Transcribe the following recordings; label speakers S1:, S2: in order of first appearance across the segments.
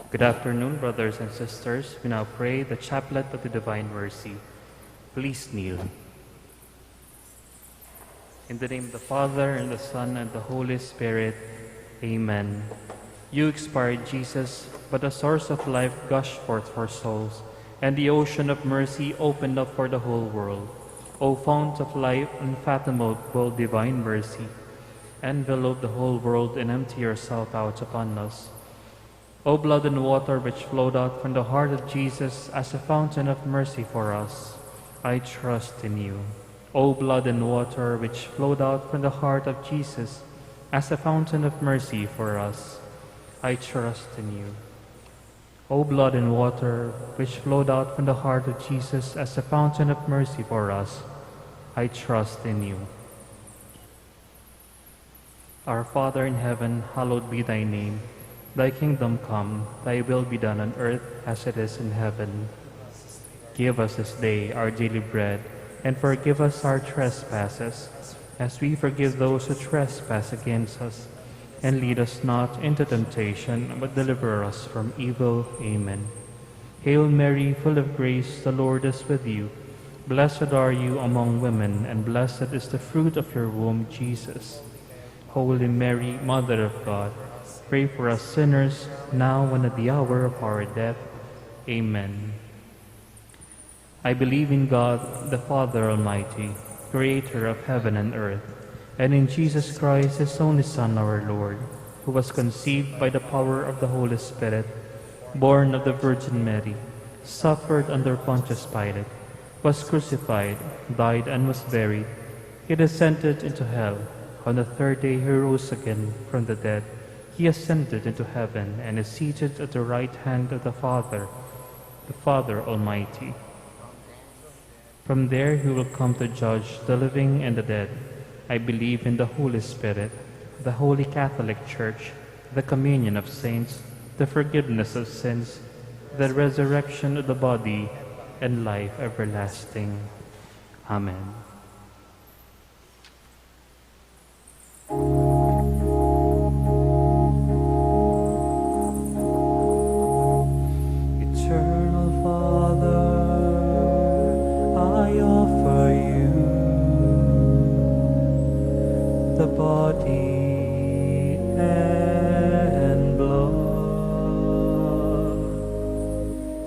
S1: Good afternoon, brothers and sisters. We now pray the Chaplet of the Divine Mercy. Please kneel. In the name of the Father, and the Son, and the Holy Spirit. Amen. You expired, Jesus, but a source of life gushed forth for souls, and the ocean of mercy opened up for the whole world. O fount of life, unfathomable divine mercy, envelope the whole world and empty yourself out upon us. O blood and water which flowed out from the heart of Jesus as a fountain of mercy for us, I trust in you. O blood and water which flowed out from the heart of Jesus as a fountain of mercy for us, I trust in you. O blood and water which flowed out from the heart of Jesus as a fountain of mercy for us, I trust in you. Our Father in heaven, hallowed be thy name. Thy kingdom come, thy will be done on earth as it is in heaven. Give us this day our daily bread, and forgive us our trespasses, as we forgive those who trespass against us. And lead us not into temptation, but deliver us from evil. Amen. Hail Mary, full of grace, the Lord is with you. Blessed are you among women, and blessed is the fruit of your womb, Jesus. Holy Mary, Mother of God, pray for us sinners, now and at the hour of our death. Amen. I believe in God, the Father Almighty, creator of heaven and earth, and in Jesus Christ, his only Son, our Lord, who was conceived by the power of the Holy Spirit, born of the Virgin Mary, suffered under Pontius Pilate, was crucified, died, and was buried. He descended into hell. On the third day he rose again from the dead. He ascended into heaven and is seated at the right hand of the Father Almighty. From there he will come to judge the living and the dead. I believe in the Holy Spirit, the Holy Catholic Church, the communion of saints, the forgiveness of sins, the resurrection of the body, and life everlasting. Amen.
S2: Eternal Father, I offer you the body and blood,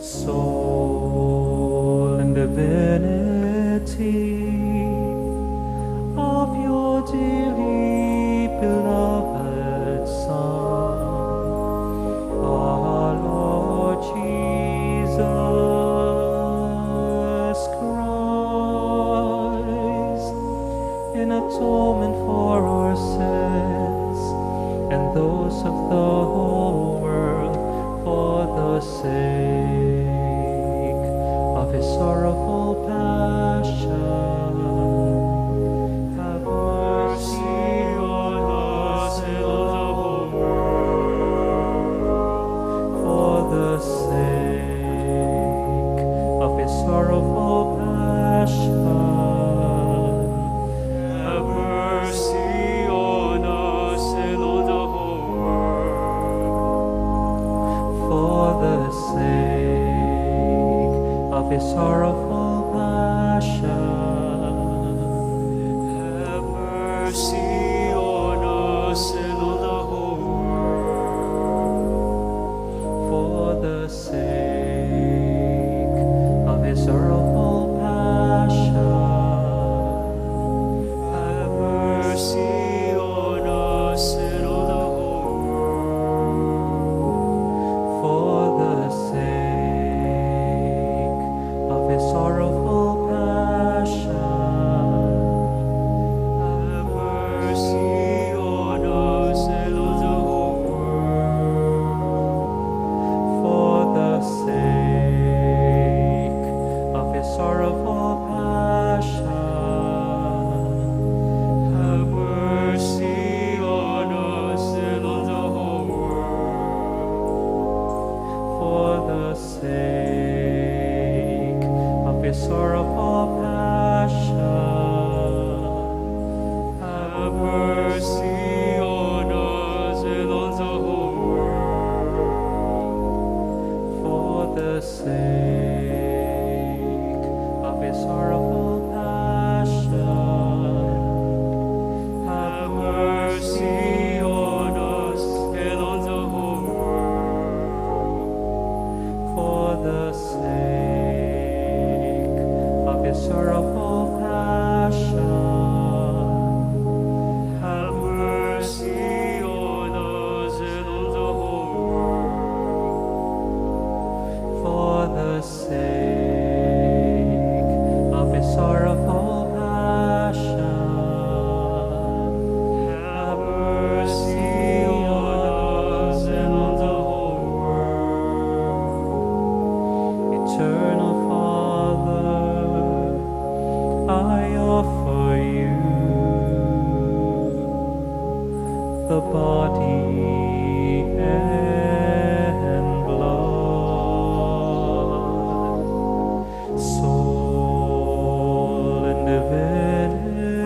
S2: soul and divinity of your dearly beloved Son, our Lord Jesus Christ, in atonement for our sins and those of the whole world, for the sake of his sorrowful passion. Have mercy on us and on the whole world, for the sake of his sorrowful passion. Have mercy on us and on the whole world, for the sake of his sorrowful the body and blood, soul and divinity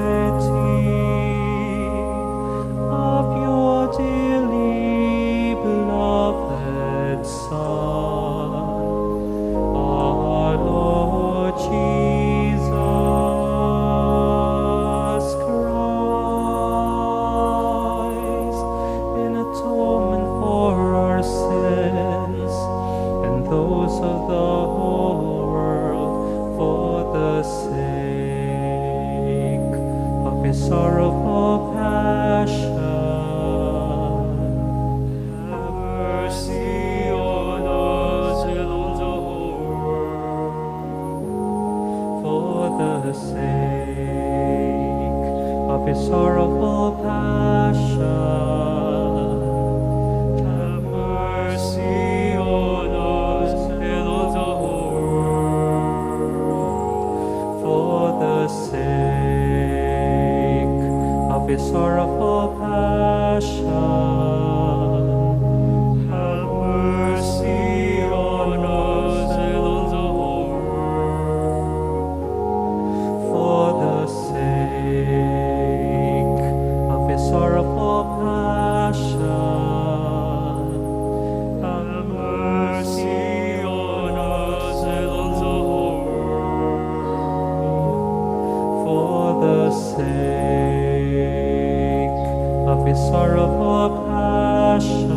S2: of your dearly beloved Son, our Lord Jesus Christ, in atonement for our sins and those of the whole world, for the sake of his sorrowful passion. Have mercy on us and on the whole world, for the sake of his sorrowful passion. Have mercy on us and on the whole world, for the sake of his sorrowful passion. Have mercy on us and on the whole world, for the sake of his sorrowful passion. Have mercy on us and on the whole world, for the sake of his sorrowful passion.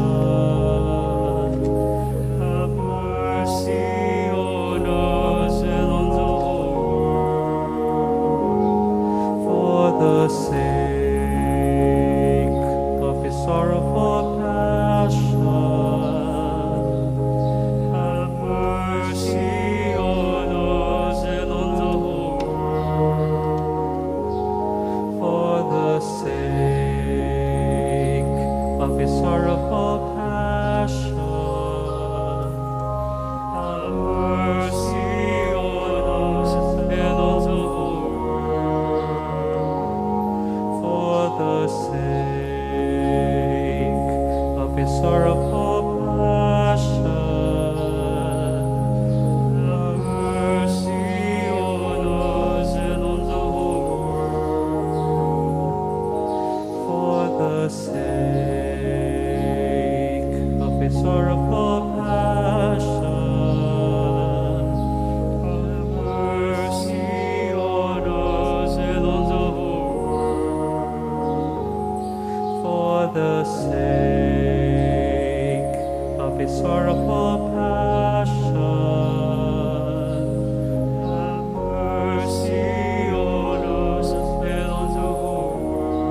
S2: Have mercy on us and on the whole world, for the sake of his sorrowful passion. Have mercy on us and on the whole world, for the sake of his sorrowful passion. Have mercy on us and on the whole world, for the sake of his sorrowful passion. Have mercy on us and on the whole world, for the sake of his sorrowful passion. Have mercy on us and on the whole world, for the sake of his sorrowful passion. Have mercy on us and on the whole world,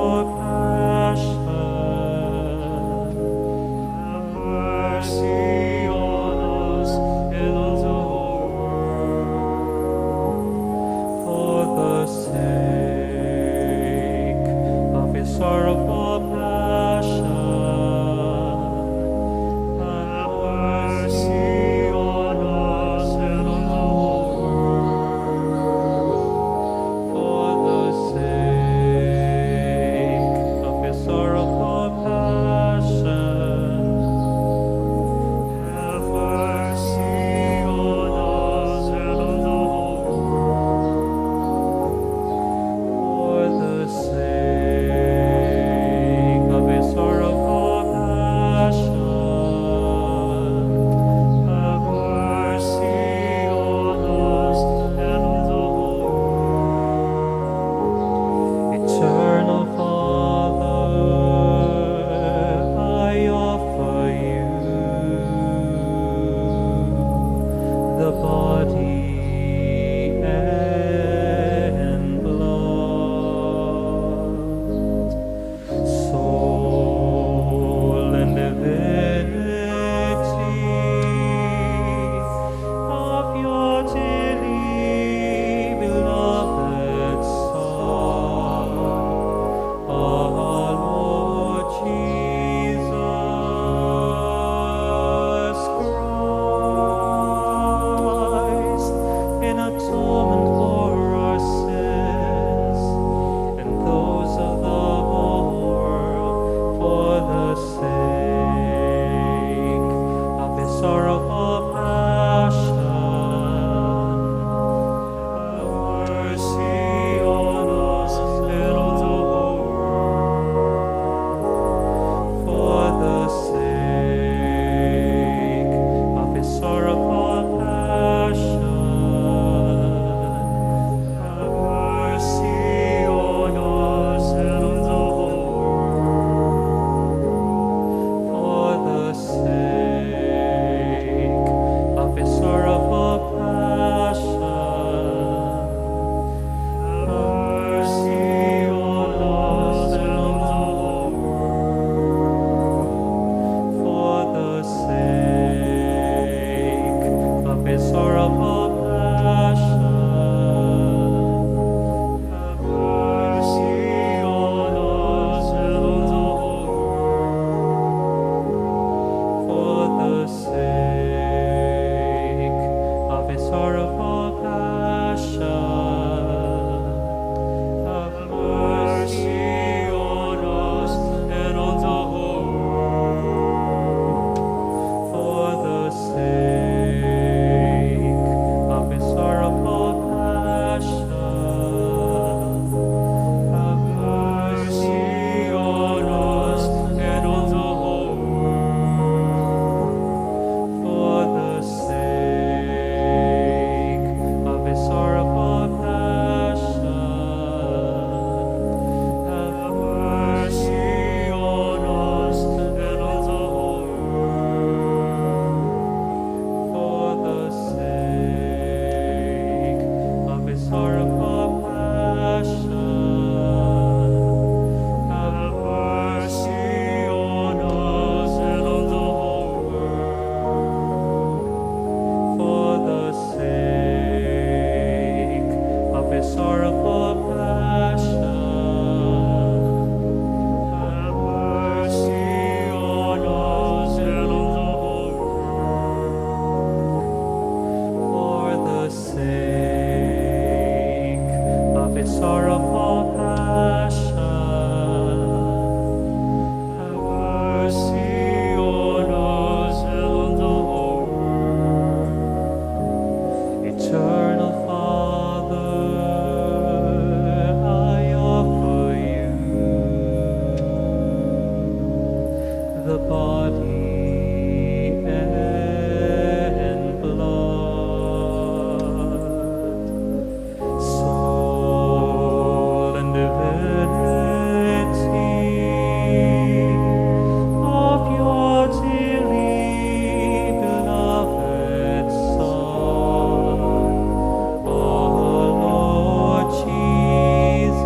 S2: of passion, have mercy on us and on the whole world. For the sake of his sorrowful passion, have mercy on us and on the whole world. For the sake of his sorrowful passion, have mercy on us and on the whole world. For the sake of his sorrowful passion, have mercy on us and on the whole world. Eternal Father, I offer you the body and blood, soul and divinity of your dearly beloved Son, our Lord Jesus Christ, in atonement for our sins and those of the whole world, for the sake of his sorrowful passion, have mercy on us and on the whole world. For the sake of his sorrowful passion, have mercy on us and on the whole world. For the sake of his sorrowful passion, have mercy on us and on the whole world. For the sake of his sorrowful passion, have mercy on us and on the whole world. For the sake of his sorrowful passion, have mercy on us and on the whole world. For the sake of his sorrowful passion, have mercy on us and on the whole world. For the sake of his sorrowful passion, have mercy on us and on the whole world. For the sake of his sorrowful passion, have mercy on us and on the whole world. For the sake of his sorrowful passion, have mercy on us and on the whole world. For the sake of his sorrowful passion, have mercy on us and on the whole world. Eternal Father, I offer you the body and blood, soul and divinity of your dearly beloved Son, our Lord Jesus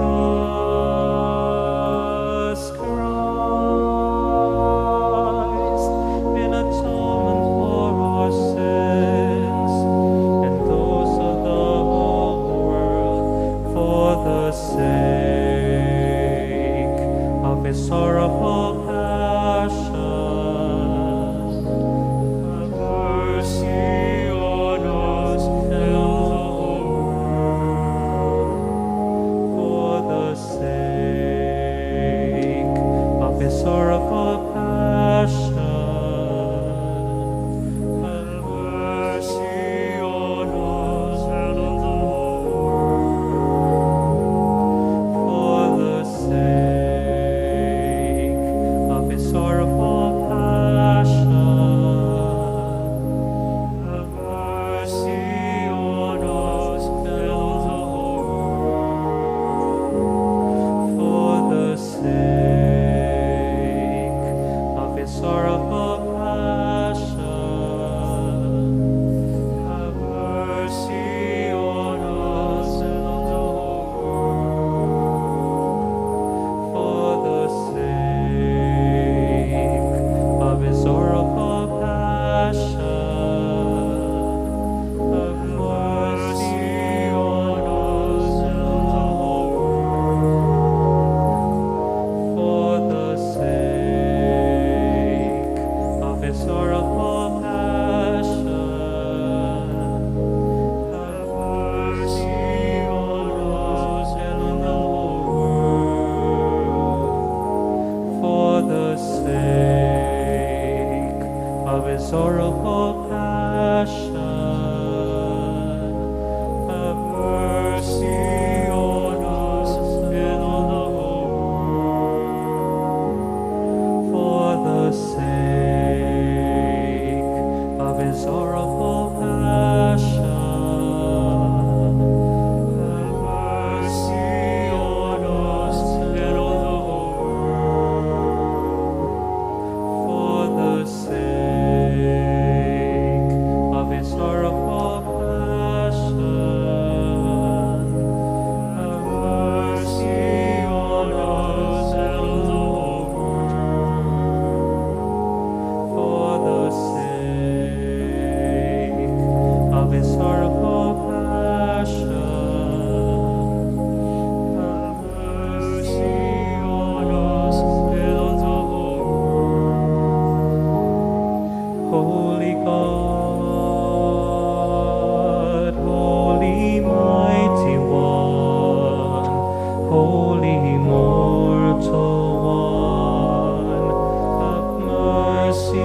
S2: His sorrowful passion, have mercy on us and on the world. For the sake of His sorrowful passion, have mercy on us and on the world. For the sake of His sorrowful passion, have mercy on us and on the world. For the sake of His sorrowful passion, have mercy on us and on the world. For the sake of His sorrowful passion, have mercy on us and on the world. For the sake of His sorrowful passion, have mercy on us and on the world. For the sake of His sorrowful passion, have mercy on us and on the world. For the sake of His sorrowful passion, have mercy on us and on the world. For the sake of His sorrowful passion, have mercy on us and on the world. For the sake of His sorrowful passion, have mercy on us and on the world. Holy God, Holy Mighty One, Holy Immortal One, have mercy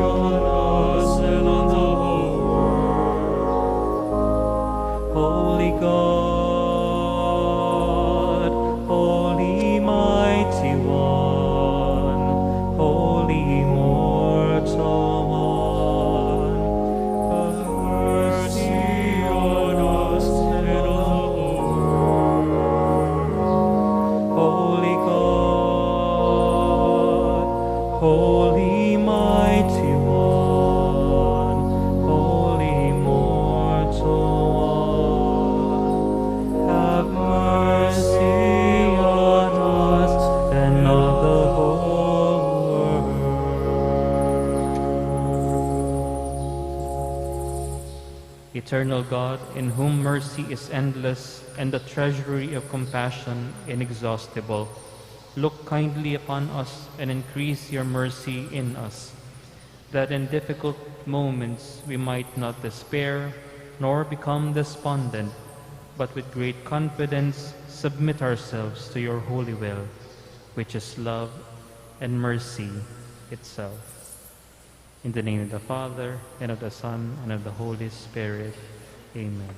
S2: on us and on the world. Holy God, Holy Mighty One, Holy Immortal One, have mercy on us and on the world. Holy God, Holy Mighty One, Holy Immortal One, have mercy on us and on the whole world. Eternal God, in whom mercy is endless and the treasury of compassion inexhaustible, look kindly upon us and increase your mercy in us, that in difficult moments we might not despair nor become despondent, but with great confidence submit ourselves to your holy will, which is love and mercy itself. In the name of the Father, and of the Son, and of the Holy Spirit. Amen.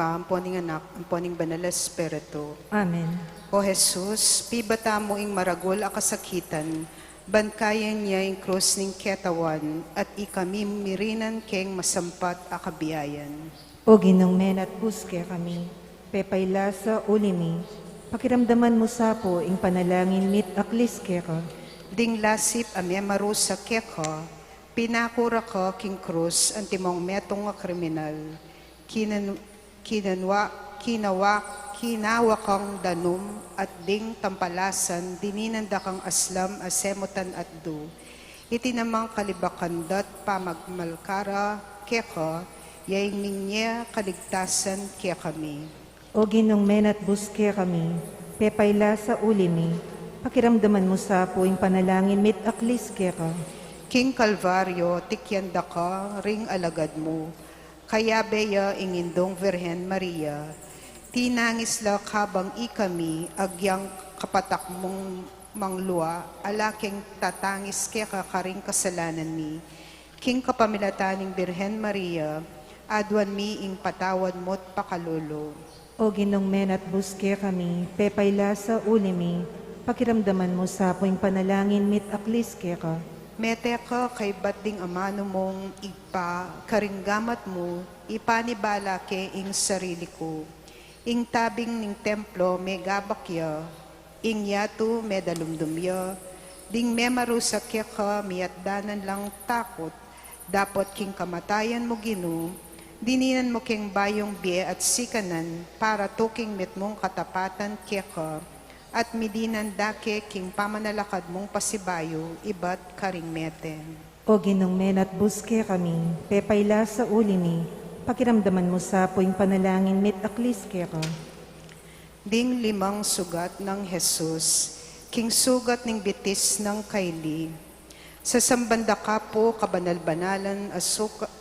S3: pa, amponing anak, amponing banal na espiritu.
S4: Amen.
S3: O Jesus, pibata mo ing maragul a kasakitan, bankayan niya ing krus ning ketawan, at ikami mirinan keng masampat a kabiyayan.
S4: O ginong men at puske kami, pepayla sa ulimi, pakiramdaman mo sapo ing panalangin mit aklis keka.
S3: Ding lasip a memarusa keka, pinakura ka king krus antimong metong nga kriminal, kinawa kang danum at ding tampalasan, dininanda kang aslam asemutan at du. Itinamang kalibakandat pamagmalkara keka, yaing ninya kaligtasan kaya kami.
S4: O ginong men at buske kami, pepayla sa ulimi, pakiramdaman mo sapo ing panalangin mit aklis keka.
S3: King Calvario, tikyanda ka, ring alagad mo, kaya beya ingindong Virhen Maria, tinangis la kabang ikami, agyang kapatak mong mangluwa, alaking tatangis kaya kakaring kasalanan mi. King kapamilataning Birhen Maria, adwan mi ing patawad mo't pakalolo.
S4: O ginong men at buske kami, pepayla sa ulimi, pakiramdaman mo sapo ing panalangin mit aklis keka.
S3: Mete ka kay bating amano mong igpa, karinggamat mo, ipanibala ke ing sarili ko. Ing tabing ning templo may gabakya, ing yatu may dalumdumya, ding may marusak ka miyatdanan lang takot, dapat king kamatayan mo ginu, dininan mo king bayong biye at sikanan, para tuking mit mong katapatan keka, at midinan dake king pamanalakad mong pasibayo, ibat karing meten.
S4: O ginong men at buske kami, pepayla sa ulimi, pakiramdaman mo sapo ing panalangin mit aklis keka.
S3: Ding limang sugat ng Jesus, king sugat ning bitis ng kaili, sa sambanda kapo kabanal-banalan as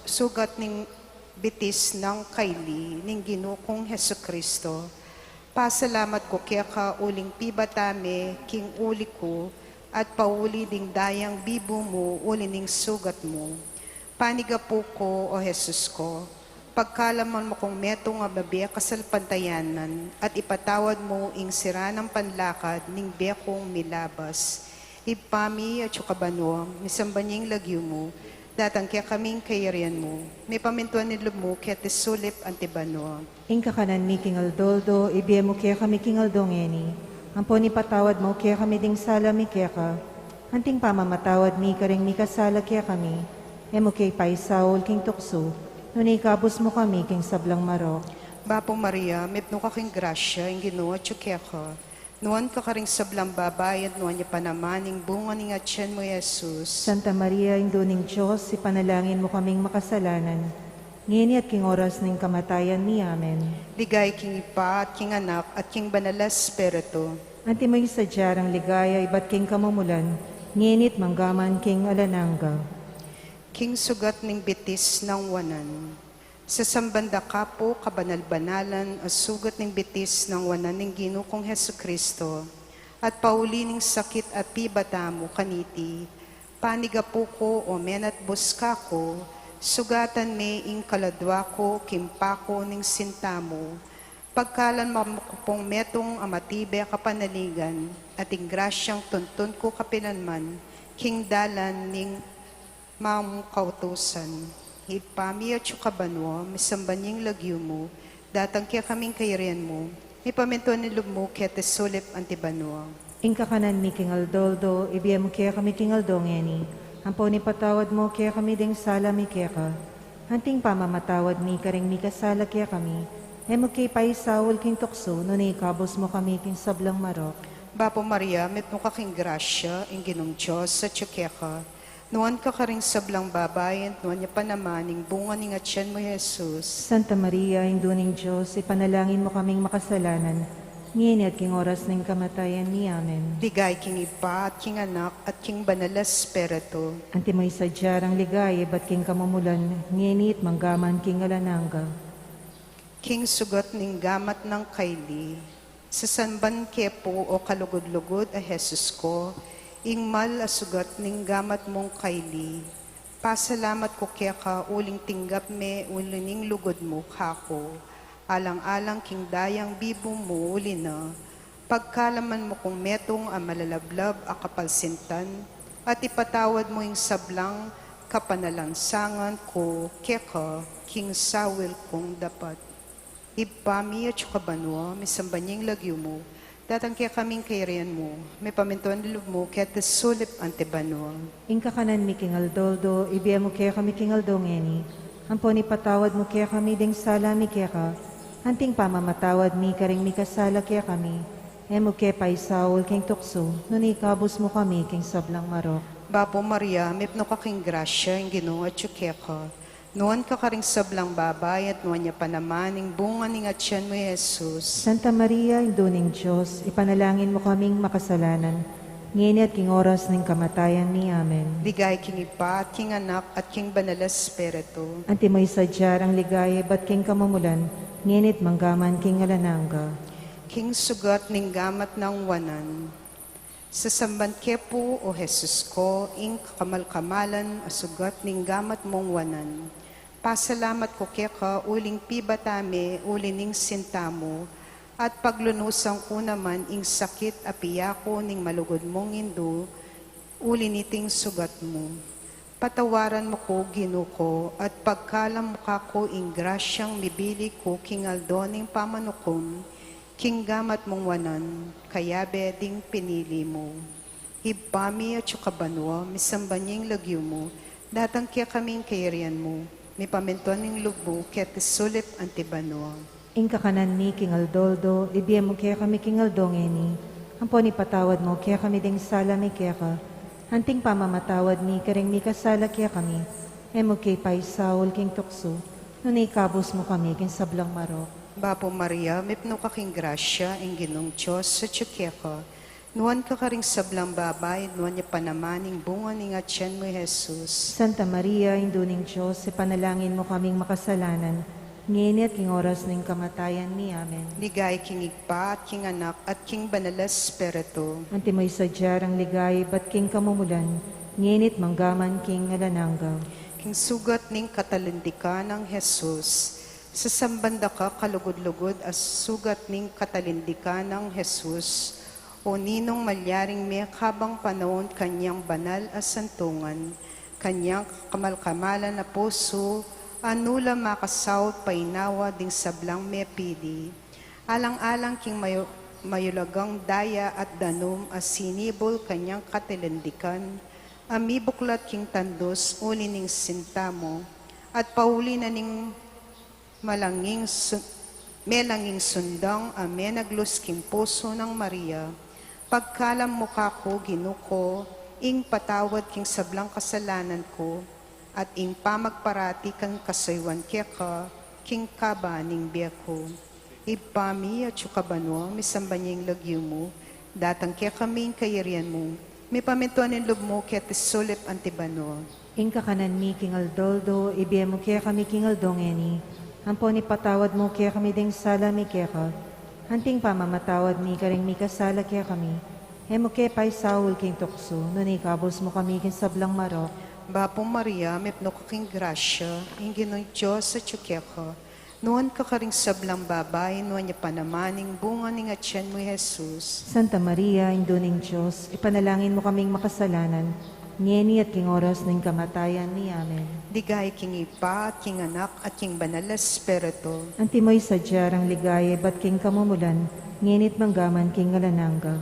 S3: sugat ning bitis ng kaili ning ginukong Hesu Kristo. Pasalamat ko kaya ka uling pibatame king uli ko at pauli ding dayang bibo mo uli ning sugat mo. Panigapo ko o Jesus ko, pagkalaman mo kong metong nga babiya kasalpantayanan at ipatawad mo ing sira ng panlakad ning bekong milabas. Ipami at yukabano, misambanying lagyo mo, datang kaya kaming kayarian mo, may pamintuan nilub mo kaya tisulip antibano.
S4: Ing kakanan mi king aldoldo, ibiye mo kaya kami king aldongeni. Ampon ipatawad mo kaya kami ding sala mi kaya ka. Anting pamamatawad mi karing mi kasala kaya kami. Emo kay paisaul king tukso, nung ikabos mo kami king sablang marok.
S3: Bapong Maria, mitno ka king grasya, ing ginawa kaya ka. Nuan ka karing sablang babayad, nuan niya panamaning bunga ning atyan mo, Jesus.
S4: Santa Maria, Induning Diyos, ipanalangin mo kaming makasalanan. Ngini at king oras ng kamatayan ni Amen.
S3: Ligay king ipa at king anak at king banal na espiritu.
S4: Anti mo'y sadyarang ligaya, iba't king kamumulan, nginit manggaman king alanangga.
S3: King sugat ning bitis ng wanan. Sa sambanda kapo, kabanal-banalan, as sugat ning bitis ng wanan ning ginukong Hesu Kristo, at pauli ning sakit at pibata mo kaniti, panigapo ko o menat buska ko, sugatan me ing kaladwa ko, kimpako ning sintamo, pagkalan mamukupong metong amatibe kapanaligan, at ing grasyang tuntun ko kapinanman, king dalan ning mamukautusan. Ipami at yukabanwa, misambanying lagyo mo, datang kaya kaming kayarian mo, ipamintuan nilub mo kaya tesulip antibanwa.
S4: Ing kakanan mi king aldoldo, ibiye mo kaya kami king aldongeni. Ampon ipatawad mo kaya kami ding sala mi kaya ka. Anting pamamatawad mi karing mi kasala kaya kami. Emo kay paisawol king tukso, nung ikabos mo kami king sablang marok.
S3: Bapo Maria, mitno ka king grasya, ing ginong Diyos sa tsukeka. Nuan ka karing sablang babayan, nuan niya panamaning bunga ning atyan mo, Jesus.
S4: Santa Maria, Induning Diyos, ipanalangin mo kaming makasalanan. Ngini at king oras ng kamatayan ni Amen.
S3: Ligay king ipa at king anak at king banal na espiritu.
S4: Anti mo'y sadyarang ligaya, ba't king kamumulan, nginit manggaman king alanangga.
S3: King sugat ning gamat ng kaili, sa sanban kepo o kalugod-lugod a Jesus ko, ingmal asugat ning gamat mong kaili. Pasalamat ko kaya ka uling tinggap me ulining lugod mo kako. Alang-alang king dayang bibo mo uli na, pagkalaman mo kung metong ang malalablab a kapalsintan, at ipatawad mo yung sablang kapanalansangan ko keka king sawil kong dapat. Ipami at kabanwa, misambanying lagyo mo, datang kaya kaming kairian mo, may pamintuan lulub mo, kaya sulip ante banwa.
S4: Inka kanan mi kingal doldo, ibiya mo kaya kami kingal dongeni. Ampon ipatawad mo kaya kami ding sala mi kaya ka. Anting pamamatawad mi karing mi kasala kaya kami. Emo kaya paisawol king tukso, nun ikabos mo kami king sablang marok.
S3: Bapo Maria, mipno ka king grasya, yung ginoo at ka. Nuan ka karing sablang babay at nuan niya panamaning bunga ning atyan mo, Jesus.
S4: Santa Maria, induning Diyos, ipanalangin mo kaming makasalanan. Ngini at king oras ng kamatayan ni Amen.
S3: Ligay king ipa at king anak at king banal espiritu.
S4: Anti mo'y sadyar ang ligaya, ba't king kamumulan, nginit manggaman king alananga.
S3: King sugat ning gamat ng wanan. Sa samban kepo o Jesus ko, ing kamal-kamalan asugat ning gamat mong wanan. Pasalamat ko keka uling pibatame ulining sintamo, at paglunusang ko naman ing sakit apiyako ning malugod mong indo, uliniting sugat mo. Patawaran mo ko, Ginuko, at pagkalam mo ko ing grasyang mibili ko king aldoning pamanukom, king gamat mong wanan, kaya beding pinili mo. Ibami at kabanwa, misambanying lagyo mo, datang kaya kaming kairian mo, may pamintuan ng lugbo, kaya tisulip antibanwa.
S4: Inka kanan mi kingal doldo, ibiya mo kaya kami kingal dongeni. Ampon ipatawad mo kaya kami ding sala mi kaya ka. Anting pamamatawad mi karing mi kasala kaya kami. Emo kay paisawol king tukso, nun ikabos mo kami king sablang marok.
S3: Bapo Maria, mipno ka king grasya, ing ginong Diyos sa ka. Nuan ka karing sablang babay, nuan niya panamaning bunga ning atyan mo, Jesus.
S4: Santa Maria, induning Diyos, ipanalangin mo kaming makasalanan. Ngini at king oras ng kamatayan ni Amen.
S3: Ligay king igpa at king anak at king banal espiritu.
S4: Anti mo'y sadyar ang ligay, ba't king kamumulan, nginit manggaman king alananga.
S3: King sugat ning katalindikan ng Jesus. Sa sambanda ka kalugod-lugod as sugat ning katalindikan ng Jesus, o ninong malyaring may kabang panahon kanyang banal as santungan, kanyang kamal-kamalan na puso, anula makasaw painawa ding sablang mepidi. Alang-alang king mayulagang daya at danom as sinibol kanyang katilindikan, amibuklat king tandos uli ning sintamo, at pauli na ning melanging sundang amenaglus king puso ng Maria. Pagkalam mo ko, Ginuko, ing patawad king sablang kasalanan ko, at ing pamagparati kang kasaywan keka, king kabaning biyako. Ipami at yukabanwa, misambanying lagyo mo, datang kaya kaming kayarian mo, may pamintuan ng loob mo kaya tisulip antibanwa.
S4: Inka kanan mi kingal doldo, ibiya mo kaya kami kingal dongeni. Ampon ipatawad mo kaya kami ding sala mi kaya ka. Anting pamamatawad mi karing mi kasala kaya kami. Emo kaya paisawol king tukso, nun ikabos mo kami king sablang marok.
S3: Bapo Maria, mipno ka king grasya, ing ginong Diyos sa ka. Nuan ka karing sablang babay, nuan niya panamaning bunga ning atyan mo, Jesus.
S4: Santa Maria, induning Diyos, ipanalangin mo kaming makasalanan, ngeni at king oras ng kamatayan ni Amen.
S3: Digay king ipa, at king anak, at king banal espiritu.
S4: Anti mo'y sadyar ang ligaya, ba't king kamumulan, ngenit manggaman king alananga.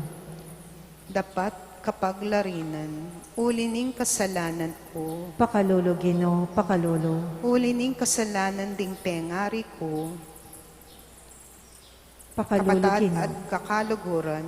S3: Dapat kapag larinan, ulining kasalanan ko.
S4: Pakalolo, Ginoo, pakalolo.
S3: Ulining kasalanan ding pengari ko.
S4: Pakalolo,
S3: Kapatad
S4: Ginoo.
S3: at kakaluguran.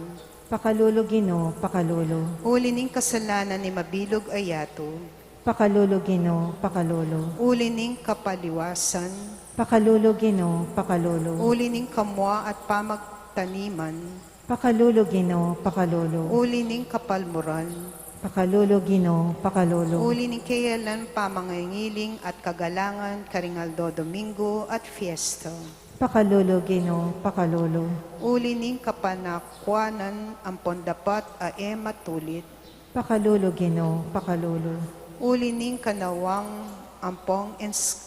S4: Pakalolo, Ginoo, pakalolo.
S3: Ulining kasalanan ni mabilog ayato.
S4: Pakalolo, Ginoo, pakalolo.
S3: Ulining kapaliwasan.
S4: Pakalolo, Ginoo, pakalolo.
S3: Ulining kamwa at pamagtaniman.
S4: Pakalolo, Ginoo, pakalolo.
S3: Ulining kapalmoran.
S4: Pakalolo, Ginoo, pakalolo.
S3: Ulining kayalan pamangingiling at kagalangan Karingaldo Domingo at Fiesta.
S4: Pakalolo, Ginoo, pakalolo.
S3: Ulining kapanakwanan ang pondapat matulit.
S4: Pakalolo, Ginoo, pakalolo.
S3: Ulining kanawang ampong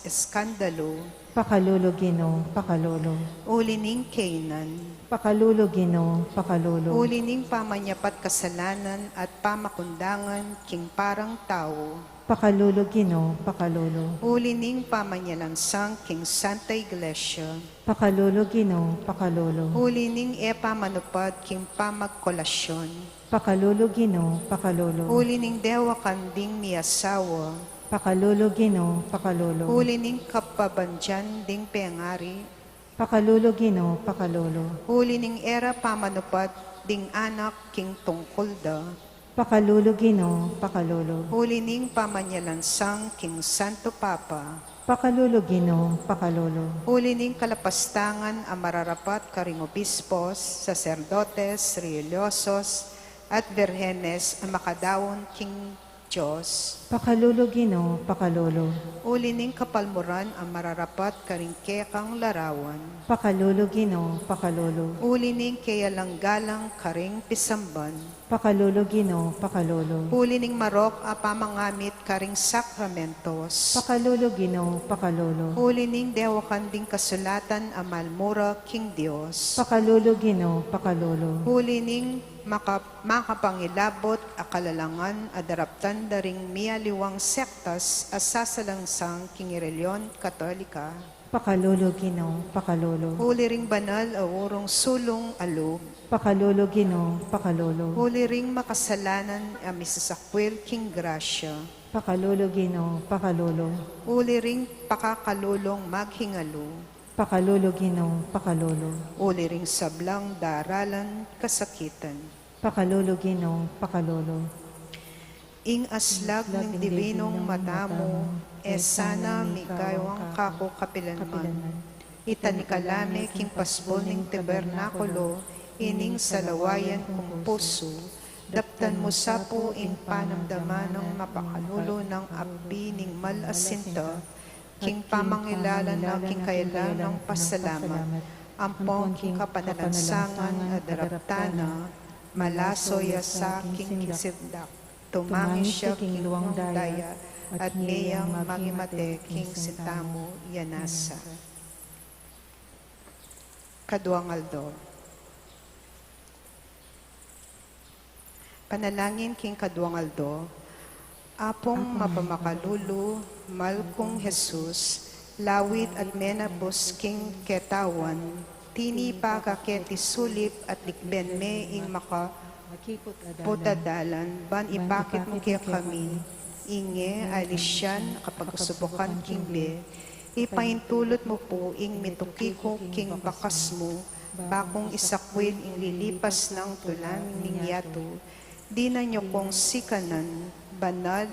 S3: eskandalo,
S4: Pakalulo, Ginoo, pakalulo.
S3: ulining kainan,
S4: Pakalulo, Ginoo, pakalulo.
S3: ulining pamanyapat kasalanan at pamakundangan king parang tao,
S4: Pakalulo, Ginoo, pakalulo.
S3: ulining pamanyalansang king Santa Iglesia,
S4: Pakalulo, Ginoo, pakalulo.
S3: ulining epamanupad king pamagkolasyon,
S4: Pakalulo, Ginoo, pakalulo.
S3: ulining dewa kanding miasawa,
S4: Pakalulo, Ginoo, pakalulo.
S3: ulining kapabandyan ding pengari,
S4: Pakalulo, Ginoo, pakalulo.
S3: ulining era pamanupad ding anak king tungkol da,
S4: Pakalulo, Ginoo, pakalulo.
S3: ulining pamanyalansang king Santo Papa,
S4: Pakalulo, Ginoo, pakalulo.
S3: ulining kalapastangan ang mararapat karing obispos, saserdotes, religyosos, at berhenes ang makadawon king Diyos.
S4: Pakalulo, Ginoo, pakalulo.
S3: Ulining kapalmuran ang mararapat karing kekang larawan.
S4: Pakalulo, Ginoo, pakalulo.
S3: Ulining kayalanggalang karing pisamban.
S4: Pakalulo, Ginoo, pakalulo.
S3: Ulining marok a pamangamit karing sakramentos.
S4: Pakalulo, Ginoo, pakalulo.
S3: Ulining dewakan ding kasulatan a malmura king Dios.
S4: Pakalulo, Ginoo, pakalulo.
S3: Ulining makapangilabot a kalalangan a daraptan daring mialiwang sektas a sasalangsang king irelyon katolika.
S4: Pakalulo, Ginoo, pakalulo.
S3: Huli ring banal a urong sulong alog.
S4: Pakalulo, Ginoo, pakalulo.
S3: Huli ring makasalanan a misasakwil king grasya.
S4: Pakalulo, Ginoo, pakalulo.
S3: Uli ring pakakalulong maghingalo.
S4: Pakalulo, Ginoo, pakalulo.
S3: Uli ring sablang daralan kasakitan.
S4: Pakalulo, Ginoo, pakalulo.
S3: Ing aslag ng dibinong mata mo, sana migayawang kako kapilanman. Itanikalame king pasbol ng tabernakulo, ining salawayan kong puso. Daptan mo sapo ing panamdaman ng mapakalulo ng api ning malasinta, king pamangilalan na king kailan ng pasalamat, ampong king kapanalansangan adaraptana, malasoya sa king kisibdak, tumangis siya king luwang daya, at ngayang magimate king sitamo yanasa. Kaduang Aldo. Panalangin king Kaduang Aldo, Apung Mamacalulu, Malkong Jesus, lawit at menabos king ketawan, tini pa kaketi sulip at likben me ing putadalan, ban ipakit mo kaya kami, inge alisyan kapag subukan king be, ipaintulot mo po ing mitukiko king bakas mo, bakong isakwil ing lilipas ng tulan ninyato, di na nyo kong sikanan, banal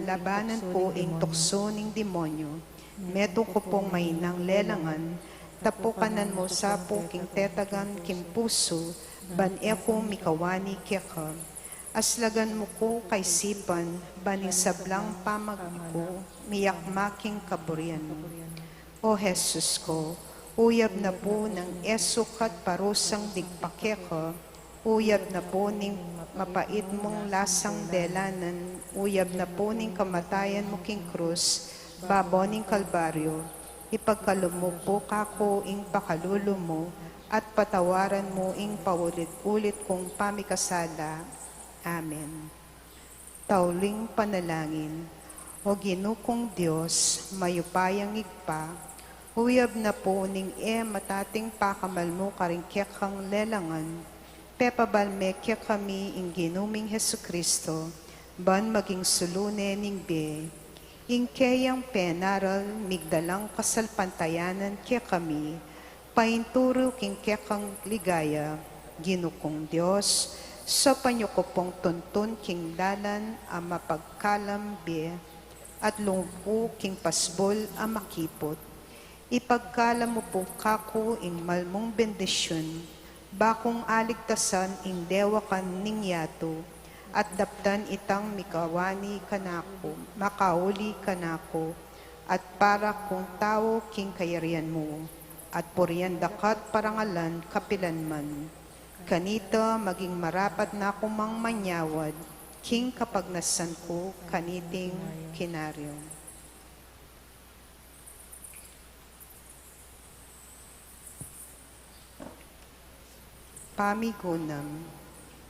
S3: labanan po ing tukso ning demonyo, meto ko pong mainang lelangan, tapukanan mo sa po king tetagan king puso, ban eko mikawani keka, aslagan mo ko kay sipan, baning sablang pamagiko, miyak making kaburian mo. O Jesus ko, uyab na po ng esok at parusang digpakeka, uyab na po ning mapait mong lasang delanan, uyab na po ning kamatayan mo king krus, babo ning kalbaryo, ipagkalumo po kako ing pakalulo mo, at patawaran mo ing paulit-ulit kong pamikasala. Amen. Tauling panalangin. O ginukong Diyos, mayupayang igpa, uyab na po ning matating pakamal mo karing kekang lelangan, pepabalme kya kami ing ginuming Hesukristo, ban maging sulune ning be, ing kayang penaral migdalang kasalpantayanan kya kami, painturo king kekang ligaya, ginukong Diyos, sa panyukupong tuntun king dalan ang mapagkalambi, at lungpo king pasbol ang makipot. Ipagkala mo po kako ing malmong bendisyon, bakong aligtasan ing dewakan ningyato, at daptan itang mikawani kanako, makauli kanako, at para kung tao king kayarian mo, at puriyan dakat parangalan kapilanman. Kanita maging marapat na kumang manyawad, king kapag nasan ko kaniting Quinario. Pamigunam.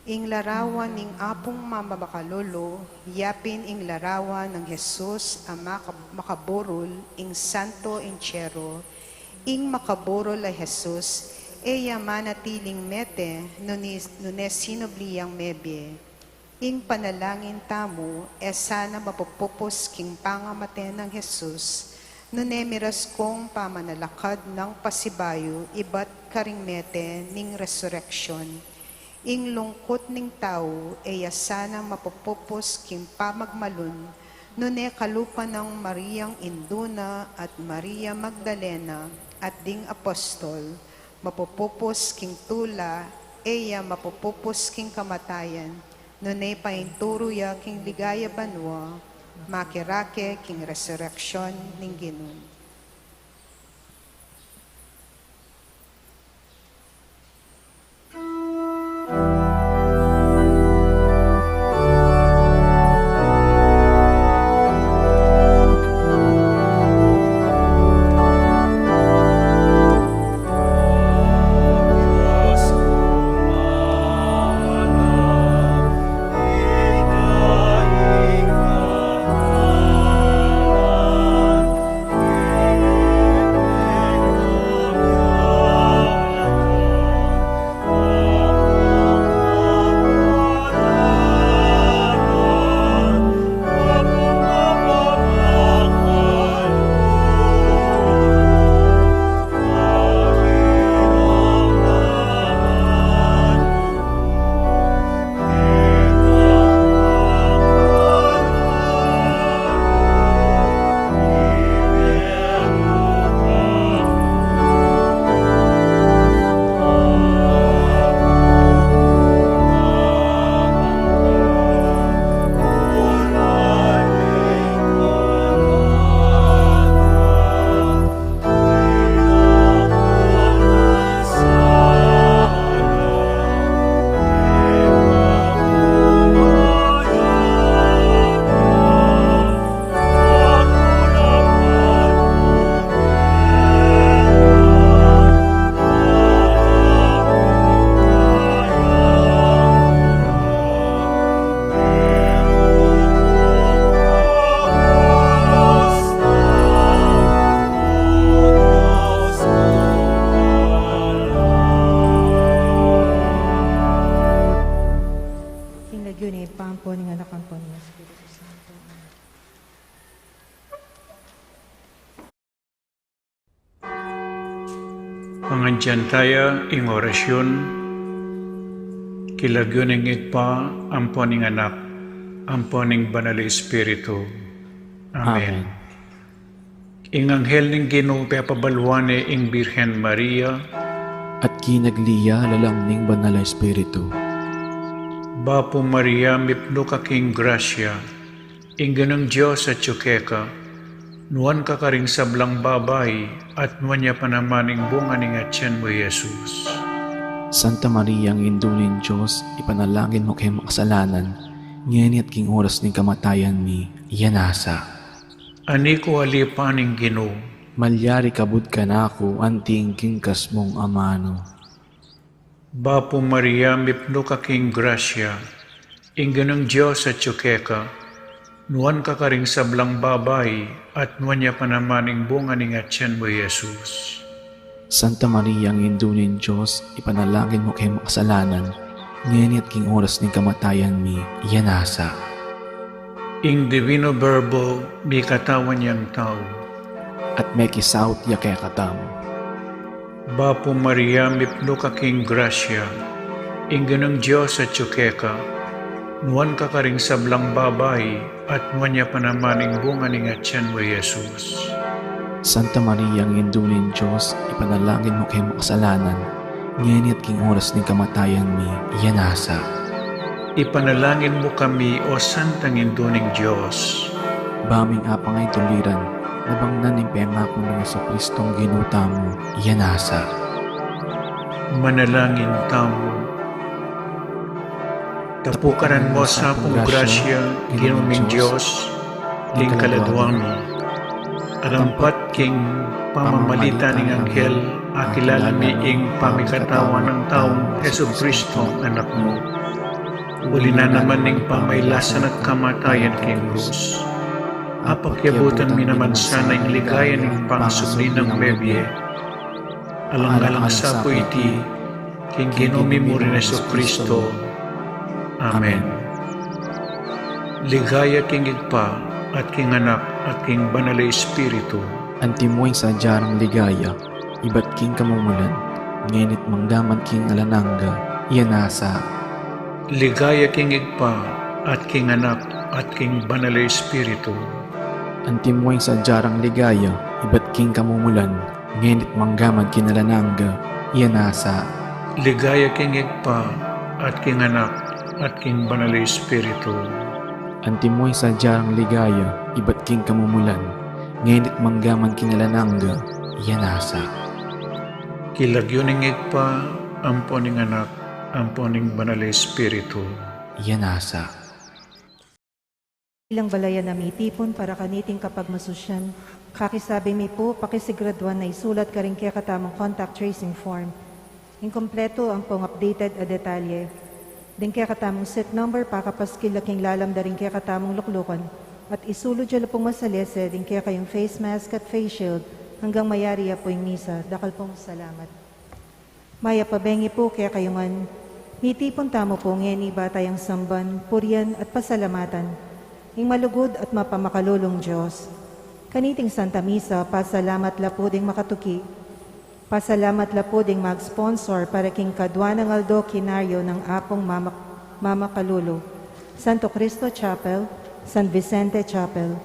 S3: Ing larawan ning Apung Mamacalulu, yapin ing larawan ng Jesus ang makaburol, ing Santo Enchero, ing makaburol ay Jesus, eya manatiling mete, nunes sinobliyang mebye. Ing panalangin tamo, sana mapupupos king pangamate ng Jesus, nunemiras kong pamanalakad ng pasibayo, iba't karingmete ning resurrection. Ing lungkot ning tao, sana mapupupos king pamagmalun, nune kalupa ng Mariang Induna at Maria Magdalena at ding apostol, mapupupos king tula, mapupupos king kamatayan, nune painturuya king ligaya banwa, makirake king resurrection ning Ginoo.
S5: Pangandiyan tayo ing orasyon, kilagyon ing igpa, amponing anak, amponing banal Espiritu. Amen. Ing anghel ning Ginoo papabalwane ing Birhen Maria,
S6: at kinagliya lalang ning banal Espiritu.
S5: Bapo Maria, mipno ka king grasya, ing ganang Diyos at tsukeka, nuan ka karing sablang babay, at nuan niya panamaning bunga ning atyan mo, Jesus.
S6: Santa Maria, ang indunin Diyos, ipanalangin mo kay makasalanan, ngayon at king oras ning kamatayan mi, iyanasa.
S5: Ani ko alipaning Ginoo,
S6: Malyari kabud ka na ako, anting kingkas mong amano.
S5: Bapo Maria, mipno ka king grasya, ing ganang Diyos at tsukeka, nuan ka karing sablang babay, at nuan niya panamaning bunga ning atyan mo, Jesus.
S6: Santa Maria, ang indunin Diyos, ipanalangin mo kay makasalanan, ngayon at king oras ning kamatayan mi, iyanasa.
S5: Ing divino verbo, may katawan niyang tao.
S6: At may kisaut ya kay katam.
S5: Bapo Maria, mipno ka king grasya, ing ganang Diyos at tsukeka, nuan ka karing sablang babay, at nuan niya panamaning bunga ning atyan mo, Jesus.
S6: Santa Maria, ang indunin Diyos, ipanalangin mo kay makasalanan, ngayon at king oras ning kamatayan mi, iyanasa.
S5: Ipanalangin mo kami, o Santang Induning Diyos.
S6: Baming apangay tuliran, nabangnan ng pengako ng sa Kristong ginuta mo, iyanasa.
S5: Manalangin tamo. Tapukaran mo sa apong grasya, ginuming Diyos, king kaladwang mo. Arampat king pamamalita ning anghel, akilala mi ing pamikatawan ng taong Heso Kristo anak mo. Uli na naman ning pamaylasan at kamatayan king krus. Apakyabutan mi naman sana ing ligaya ning pangsubli ng bebye. Alang-alang sa po iti, king ginomi mo rin Heso Kristo. Amen. Ligaya king igpa at king anak at king banalay espiritu.
S6: Antimoy sa jarang ligaya, iba't king kamumulan, ngenit manggaman king alananga, iyanasa.
S5: Ligaya king igpa at king anak at king banalay espiritu.
S6: Antimoy sa jarang ligaya, iba't king kamumulan, ngenit manggaman king alananga, iyanasa.
S5: Ligaya king igpa at king anak at king banalay espiritu.
S6: Antimoy sa jarang ligaya, iba't king kamumulan, ngenit manggaman kinalananga, iyanasa.
S5: Kilagyoning igpa, amponing anak, amponing banalay espiritu.
S6: Iyanasa.
S4: Ilang balayan na mitipon para kaniting kapag masusyan. Kakisabi mi po, pakisigradwan na isulat ka rin kaya katamang contact tracing form. Inkompleto ang pong updated a detalye. Din kaya katamang set number, pakapaskil laking lalam da rin kaya katamang luklukan. At isulod dyan pong masalese, din kaya kayong face mask at face shield hanggang mayari po yung misa. Dacal pong salamat. Maya pabengi po kaya kayungan. Mitipon tamo po ngeni batayang samban, purian at pasalamatan. Ing malugod at mapamakalulong Diyos. Kaniting Santa Misa, pasalamat la po ding makatuki. Pasalamat la po ding mag-sponsor para king Kadwanang Aldo Quinario ng Apung Mamacalulu, Santo Cristo Chapel, San Vicente Chapel.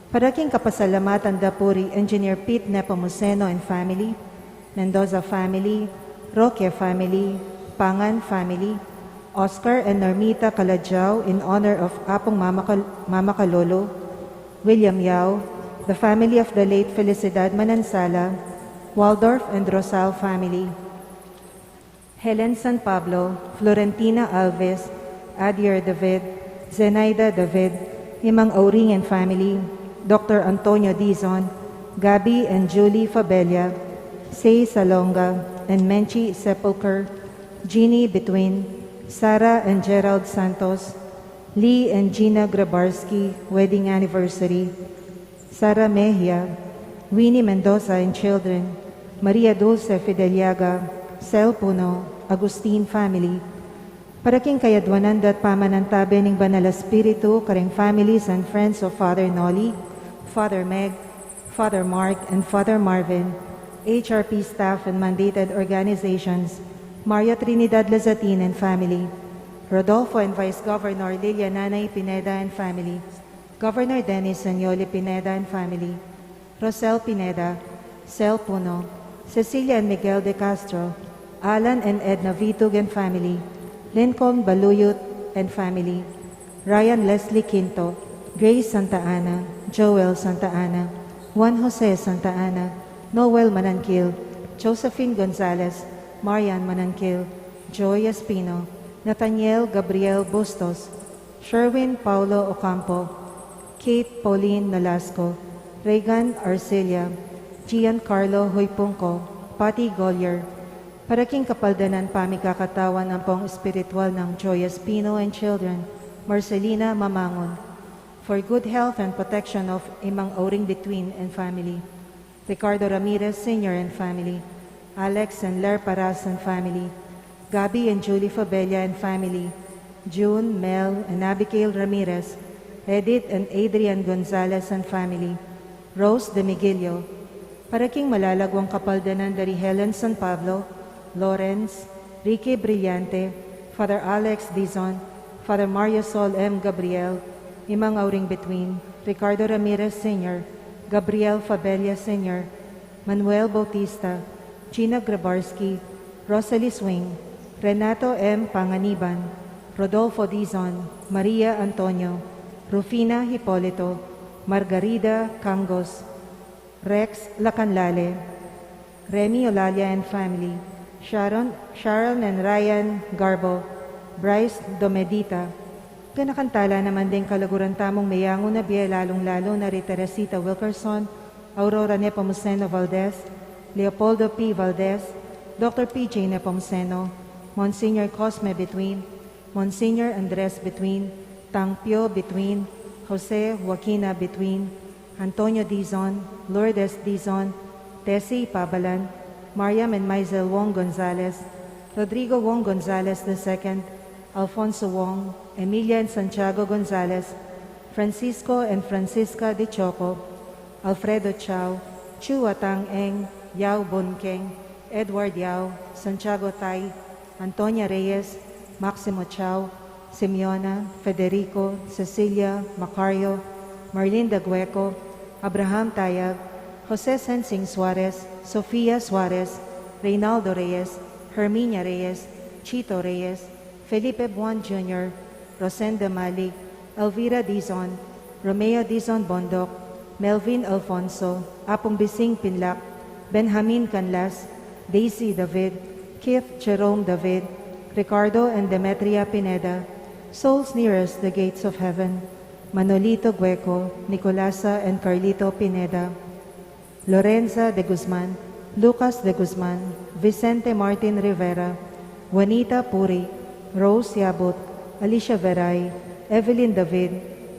S4: Para king kapasalamatan dapuri Engineer Pete Nepomuceno and family, Mendoza family, Roque family, Pangan family, Oscar and Normita Calajao in honor of Apung Mamacalulu, William Yao, the family of the late Felicidad Manansala, Waldorf and Rosal family, Helen San Pablo, Florentina Alves, Adier David, Zenaida David, Himang Auring and family, Dr. Antonio Dizon, Gabi and Julie Fabella, Say Salonga, and Menchi Sepulcher, Jeannie Between, Sarah and Gerald Santos, Lee and Gina Grabarski, wedding anniversary, Sara Mejia, Winnie Mendoza and children, Maria Dulce Fideliaga, Sel Puno, Agustin family, para king kayadwanan dat pamanantabe ning Banal Espiritu, karing families and friends of Father Noli, Father Meg, Father Mark, and Father Marvin, HRP staff and mandated organizations, Maria Trinidad Lazatin and family, Rodolfo and Vice Governor Lilia Nanay Pineda and family, Governor Dennis and Yoli Pineda and family, Rosel Pineda, Sel Puno, Cecilia and Miguel de Castro, Alan and Edna Vitug and family, Lincoln Baluyot and family, Ryan Leslie Quinto, Grace Santa Ana, Jowel Santa Ana, Juan Jose Santa Ana, Noel Manankil, Josephine Gonzalez, Marian Manankil, Joy Espino, Nathaniel Gabriel Bustos, Sherwin Paulo Ocampo, Kate Pauline Nolasco, Regan Arcelia, Giancarlo Hoypunco, Patty Gollier, para king kapaldanan pamikakatawan ang pong espiritual ng Joy Espino and children, Marcelina Mamangon, for good health and protection of Imang Auring Between and family, Ricardo Ramirez Sr. and family, Alex and Ler Paras and family, Gabi and Julie Fabella and family, June, Mel, and Abigail Ramirez, Edith and Adrian Gonzalez and family, Rose de Miguelio, para king malalagwang kapaldanan dari Helen San Pablo, Lawrence, Ricky Brillante, Father Alex Dizon, Father Mario Sol M. Gabriel, Imang Auring Between, Ricardo Ramirez Sr., Gabriel Fabella Sr., Manuel Bautista, Gina Grabarski, Rosalie Swing, Renato M. Panganiban, Rodolfo Dizon, Maria Antonio, Rufina Hipolito, Margarida Cangos, Rex Lacanlale, Remy Olalia and family, Sharon and Ryan Garbo, Bryce Domedita. Ganakantala naman din kalaguran tamong mayango na biya lalong-lalo na Rita Resita Wilkerson, Aurora Nepomuceno Valdez, Leopoldo P. Valdez, Dr. P.J. Nepomuceno, Monsignor Cosme Between, Monsignor Andres Between, Tang Pio Between, Jose Joaquina Between, Antonio Dizon, Lourdes Dizon, Tessie Pabalan, Mariam and Maisel Wong Gonzalez, Rodrigo Wong Gonzalez II, Alfonso Wong, Emilia and Santiago Gonzalez, Francisco and Francisca de Choco, Alfredo Chao, Chu Atang Eng, Yao Bonkeng, Edward Yao, Santiago Tai, Antonia Reyes, Maximo Chao, Simeona, Federico, Cecilia, Macario, Marlinda Gueco, Abraham Tayag, Jose Sensing Suarez, Sofia Suarez, Reynaldo Reyes, Herminia Reyes, Chito Reyes, Felipe Buan Jr., Rosenda Malik, Elvira Dizon, Romeo Dizon Bondok, Melvin Alfonso, Apong Bising Pinlak, Benjamin Canlas, Daisy David, Keith Jerome David, Ricardo and Demetria Pineda, souls nearest the gates of heaven, Manolito Gueco, Nicolasa and Carlito Pineda, Lorenza de Guzman, Lucas de Guzman, Vicente Martin Rivera, Juanita Puri, Rose Yabut, Alicia Veray, Evelyn David,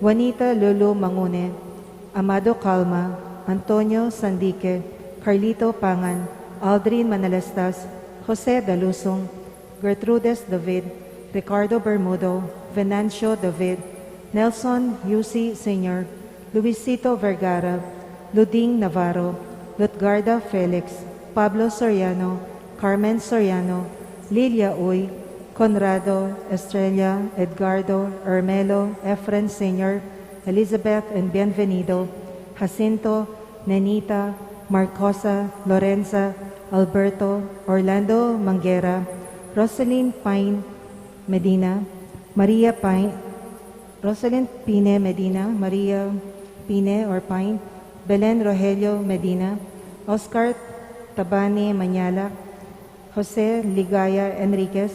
S4: Juanita Lulu Mangune, Amado Calma, Antonio Sandique, Carlito Pangan, Aldrin Manalastas, Jose Dalusong, Gertrudes David, Ricardo Bermudo, Venancio David, Nelson Yusi Sr., Luisito Vergara, Luding Navarro, Lutgarda Felix, Pablo Soriano, Carmen Soriano, Lilia Uy, Conrado, Estrella, Edgardo, Ermelo, Efren Sr., Elizabeth and Bienvenido, Jacinto, Nenita, Marcosa, Lorenza, Alberto, Orlando Manguera, Rosalyn Pine Medina, Maria Pine, Rosalind Pine Medina, Maria Pine or Pine, Belen Rogelio Medina, Oscar Tabani Manyala, Jose Ligaya Enriquez,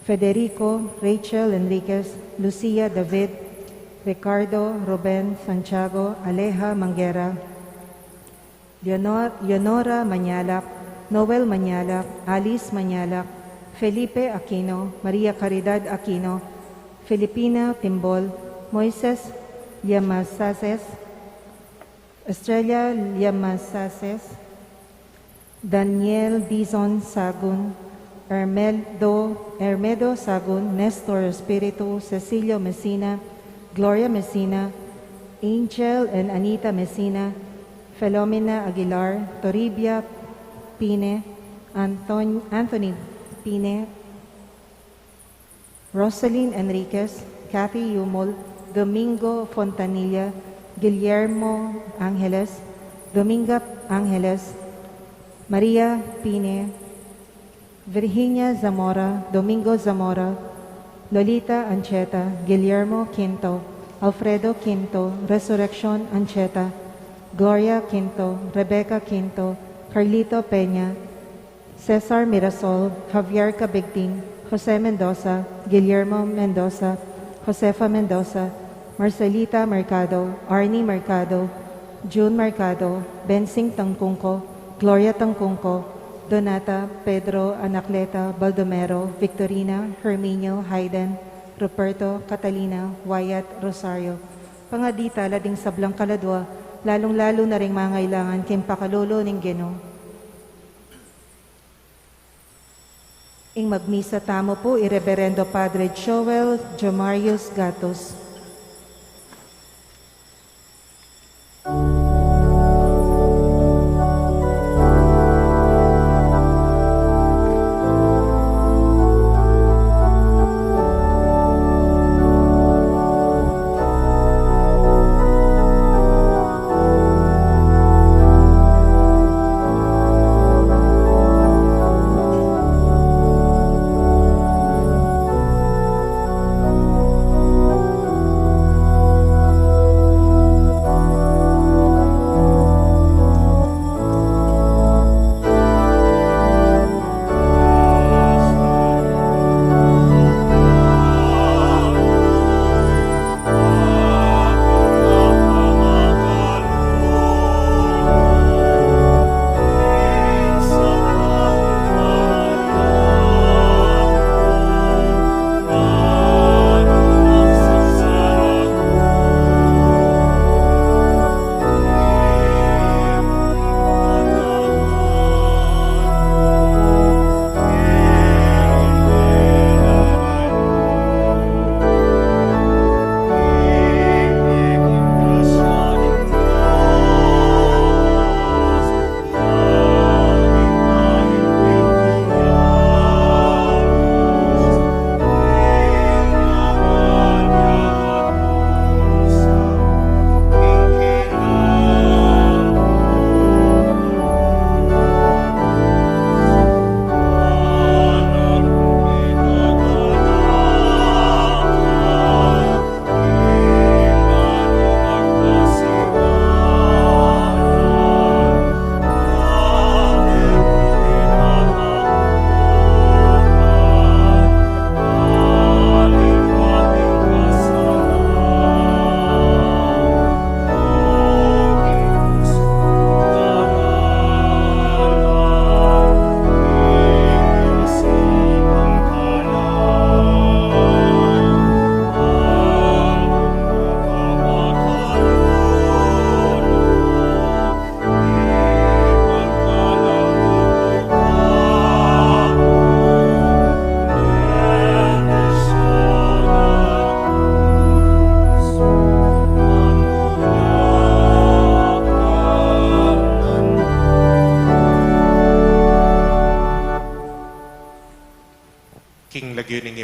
S4: Federico Rachel Enriquez, Lucia David, Ricardo Ruben Santiago, Aleja Manguera, Leonora Manyalak, Noel Manyalak, Alice Manyalak, Felipe Aquino, Maria Caridad Aquino, Filipina Timbol, Moises Llamasases, Estrella Llamasases, Daniel Dizon Sagun, Hermedo Sagun, Nestor Espiritu, Cecilio Messina, Gloria Messina, Angel and Anita Messina, Felomena Aguilar, Toribia Pine, Anthony Pine, Rosaline Enriquez, Kathy Yumol, Domingo Fontanilla, Guillermo Angeles, Dominga Angeles, Maria Pine, Virginia Zamora, Domingo Zamora, Lolita Ancheta, Guillermo Quinto, Alfredo Quinto, Resurrection Ancheta, Gloria Quinto, Rebecca Quinto, Carlito Peña, Cesar Mirasol, Javier Cabigtin, Jose Mendoza, Guillermo Mendoza, Josefa Mendoza, Marcelita Mercado, Arnie Mercado, June Mercado, Bensing Tangkungko, Gloria Tangkungko, Donata, Pedro, Anacleta, Baldomero, Victorina, Herminio, Hayden, Ruperto, Catalina, Wyatt, Rosario. Pangadita, lading sablang kaladwa, lalong-lalo na ring mangailangan kim pakalolo ning Ginoo. Ing magmisa tamo po, Ireverendo Padre Jowel, Jamarsus, Gatus.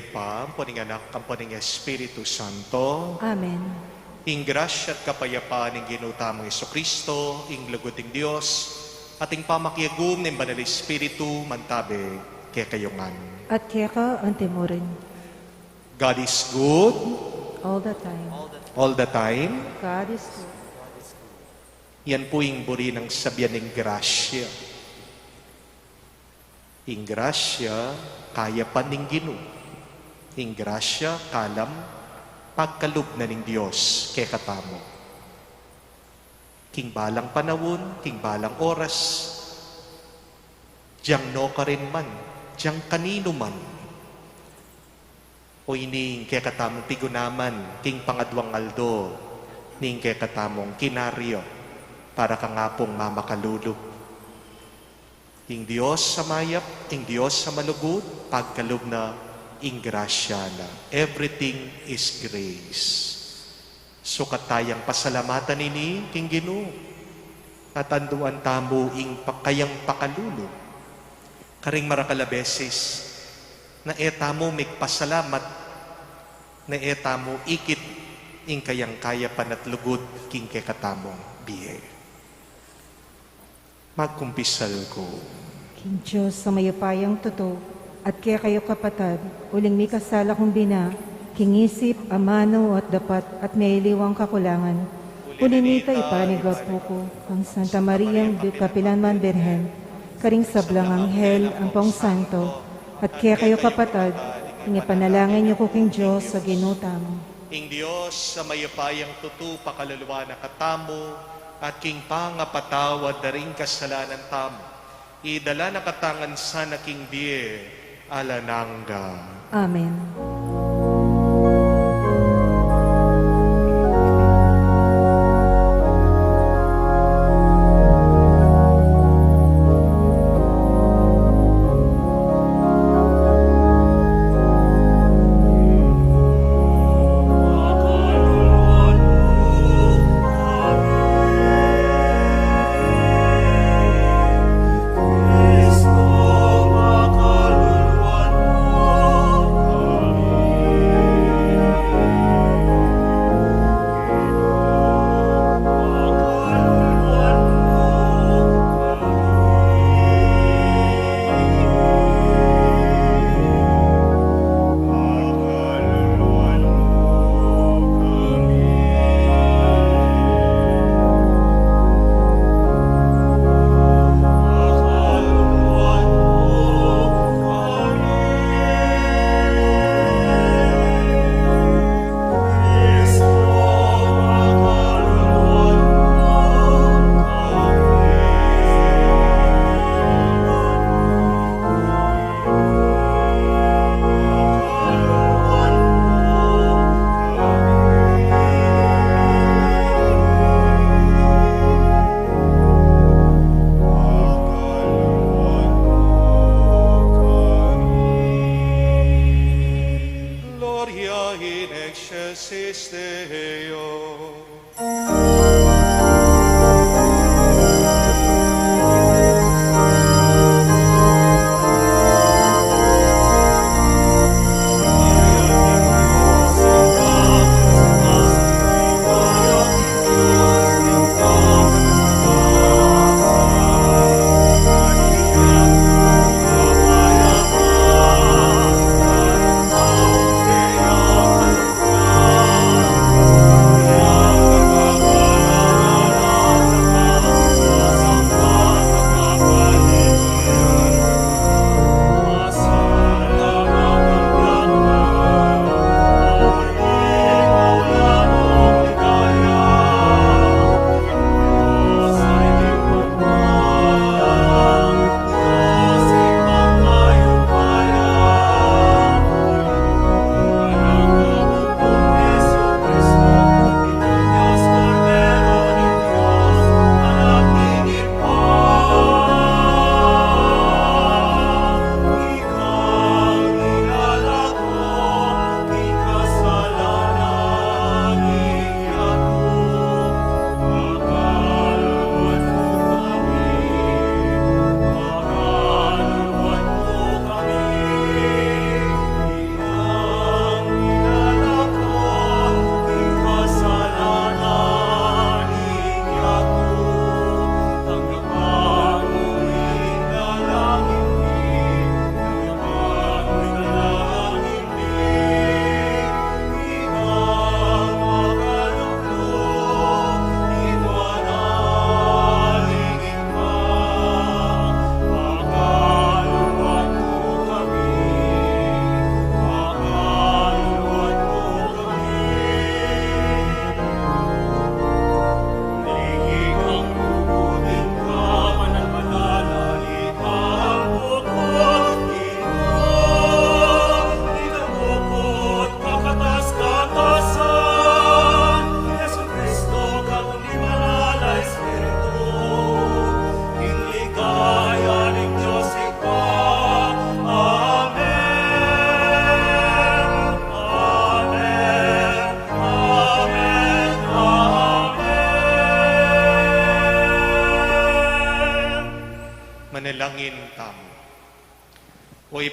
S7: Pa, ang poning anak, ang poning Espiritu Santo,
S4: Amen.
S7: ing grasya at kapayapaan ng ginutamang Kristo, ing lugod ng Diyos, at ing pamakyagum ng Banal Espiritu, mantabe, kaya kayongan.
S4: At kaya ka ang timurin.
S7: God is good
S4: All the time.
S7: all the time.
S4: God is good.
S7: Yan po yung buri ng sabihan ng grasya. Ing grasya, kaya pa ning Ginoo. Ing grasya, kalam, pagkalub na ning Diyos, kay katamo. King balang panawon, king balang oras, diyang no ka rin man, diyang kanino man, o ining kay katamong pigunaman, king pangadwang aldo, ning kay katamong Quinario, para kang Apung Mamacalulu. Ing Diyos sa mayap, ing Diyos sa malugod, pagkalub na ing grasya na. Everything is grace. So katayang pasalamatan ini, king Ginoo, at anduan tamo ing kayang pakalulu. Karing marakalabeses, na etamo migpasalamat, na etamo ikit ing kayang kaya panatlugod king kay katamong biye. Magkumpisal ko.
S4: King Diyos sa mayapayang totoo, at kaya kayo kapatad, uling may kasala kong bina, kingisip, amano at dapat at may iliwang kakulangan. Ulinita ipanigap po ko, ang Santa Mariang Kapilanman Birhen, karing sablang anghel, ang pong santo, at kaya kayo kapatad, inipanalangin niyo ko King Diyos sa ginutamo.
S7: Ing Diyos sa mayapayang tutu pakaluluwa na katamo, at king pangapatawad na rin kasalanan tamo. Idala na katangan sana king biye, alanangga.
S4: Amen.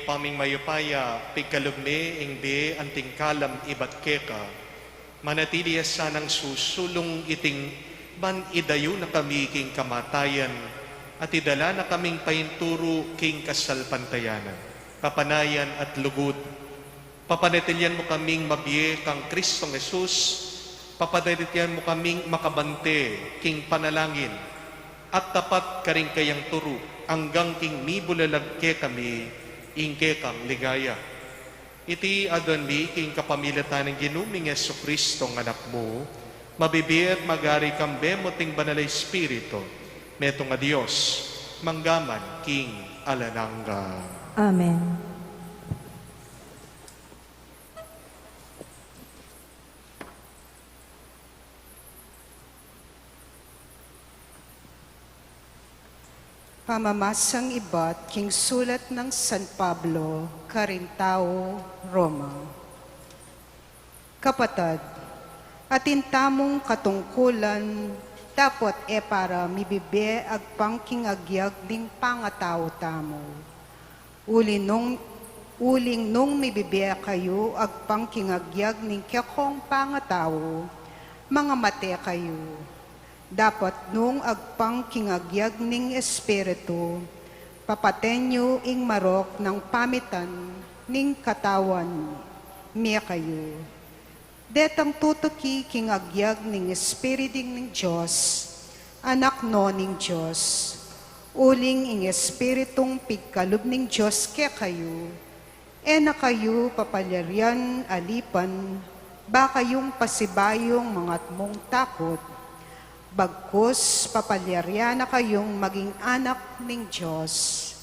S7: paming mayupaya, pigkalugme, ingbe, anting kalam, ibat keka, manatili sanang susulong iting man idayo na kami king kamatayan, at idala na kaming painturo king kasalpantayanan, kapanayan at lugod. Papanatilian mo kaming mabiye kang Kristong Jesus, papanatilian mo kaming makabante king panalangin, at tapat karing kayang turo, hanggang king mibulalagke kami, ingke kang ligaya. Iti adon mi king kapamilatan ng ginuming Yesu Kristong anak mo, mabibi at magari kang bemoting banal Espiritu, metong a Diyos, manggaman king alanangga.
S4: Amen.
S3: Pamamasang ibat, king sulat ng San Pablo, Carintao, Roma. Kapatad, atintamong katungkulan, dapat para mibibe agpangking agyag ding pangatao tamo. Uling nung mibibe kayo agpangking agyag ning kyakong pangatao, mga mate kayo. Dapat nung agpang kingagyag ning Espiritu, papatenyo ing marok ng pamitan ning katawan miya kayo. Detang tutuki kingagyag ning Espiriting ning Diyos, anak no ning Diyos, uling ing Espiritong pigkalub ning Diyos kaya kayo, na kayo papalyarian alipan, ba kayong pasibayong mga mong takot, bagkus papalyarya na kayong maging anak ning Diyos.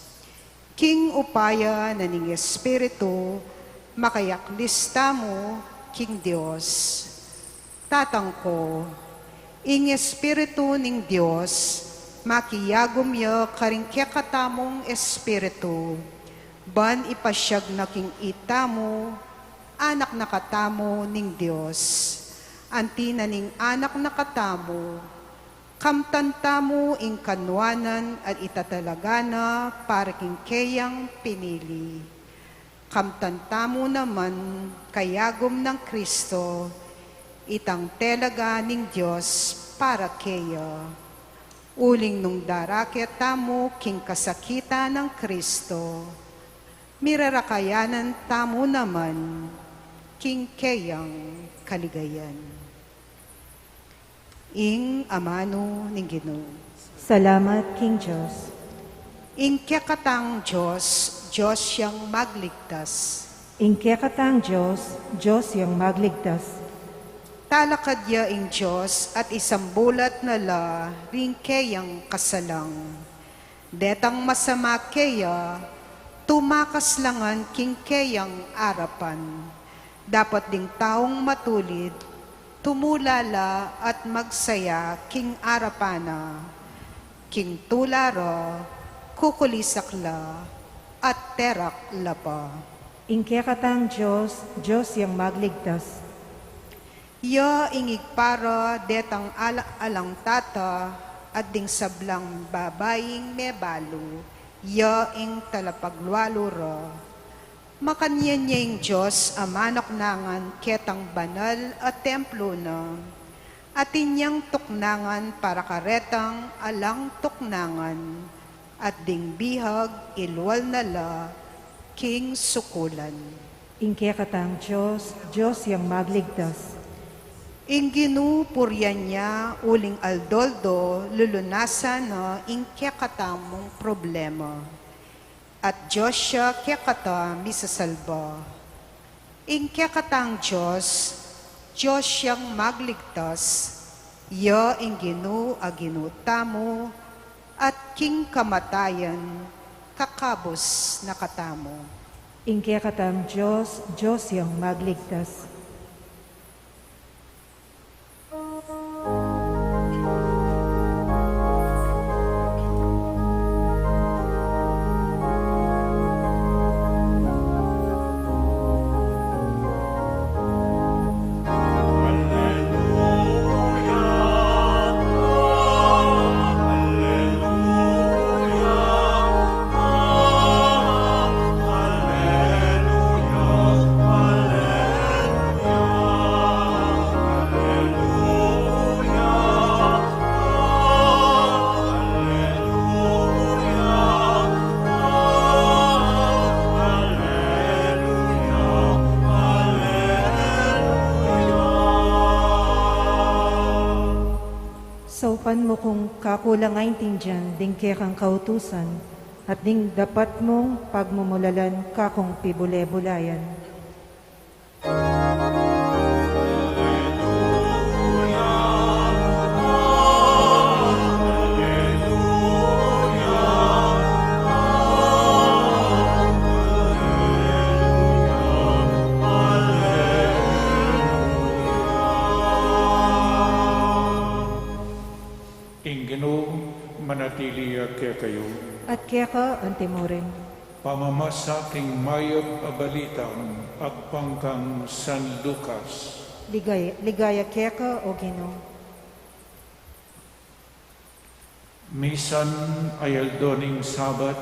S3: King upaya na ning Espiritu, makayaklista mo, King Diyos. Tatangko, ing Espiritu ning Diyos, makiyagom ya karing katamong Espiritu, ban ipasyag na king itamo, anak na katamo ning Diyos. Anti na ning anak na katamo, kamtantamo ing kanwanan at itatalagana para king kayang pinili. Kamtantamo naman kayagom ng Kristo, itang telaga ning Diyos para kaya. Uling nung daraket tamo king kasakita ng Kristo, mirarakayanan tamo naman king kayang kaligayan. Ing amano ning Ginoo.
S4: Salamat, King Diyos.
S3: Ing kakatang Diyos, Diyos siyang magligtas.
S4: Ingke katang Diyos, Diyos yang magligtas.
S3: Talakadya ing Diyos at isambulat na la ring kayang kasalang. Detang masama kaya, tumakaslangan king kayang arapan. Dapat ding taong matulid, tumulala at magsaya king arapana, king tulara, kukulisakla, at terak lapa.
S4: Ingke katang Diyos, Diyos yang magligtas.
S3: Ya ingig para detang alang tata at ding sablang babaying mebalo, ya ing talapaglualura. Makanyan niya yung Diyos amanak nangan ketang banal at templo na, at inyang tuknangan para karetang alang tuknangan, at ding bihag ilwal nala king sukulan.
S4: Ingke katang Diyos, Diyos yang magligtas.
S3: Ing ginupuryan niya uling aldoldo lulunasan na ing kekatamong problema. At Diyos siya kekata misasalba. Ing kekatang Diyos, Diyos siyang magligtas, ya ing ginutamo, at king kamatayan, kakabos na katamo.
S4: Ingke katang Diyos, Diyos yang magligtas.
S8: Alleluia.
S4: Saupan mo kung kakulang ay tindiyan, ding kekang kautusan, at ding dapat mong pagmumulalan kakong pibule-bulayan.
S5: Manatili kaya kayo.
S4: At keka antemoren.
S5: Pamamasaking mayot abalitang agpangkang San Lucas.
S4: Ligaya keka o Ginoo.
S5: Misan ayaldoning Sabat,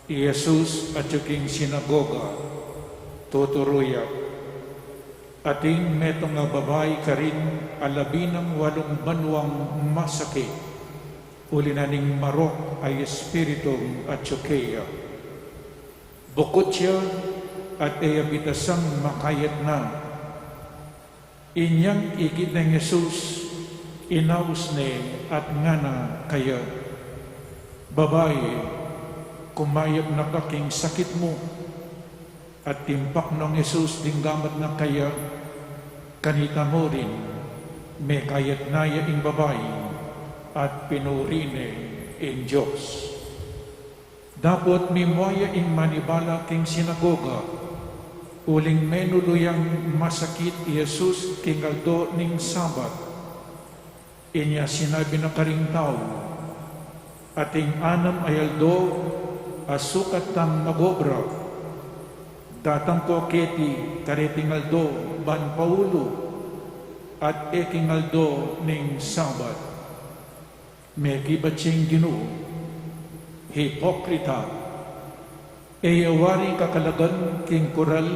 S5: Jesus at yuking sinagoga, tuturuyak. Ating metong nga babay ka rin alabinang 8 banwang masakit. Uli na ning marok ay espiritong at tsukeya. Bukod siya at ayabitasang makayat na. Inyang igit ng Jesus, inaus ne at ngana kaya. Babae, kumayap na kaking sakit mo, at timpak ng Jesus dinggamat na kaya, kanita mo rin, may kayat na yaing babae, at pinurine in Diyos. Dapat mimwaya in manibala king sinagoga, uling menuluyang masakit Jesus king aldo ning Sabat. Inya sinabi na karing tao, ating anam ay aldo, asukat tang magobra, datang ko keti kareting aldo ban Paulo, at eking aldo ning Sabat. May kibatsing Ginoo, hipokrita, awari kakalagan king kural,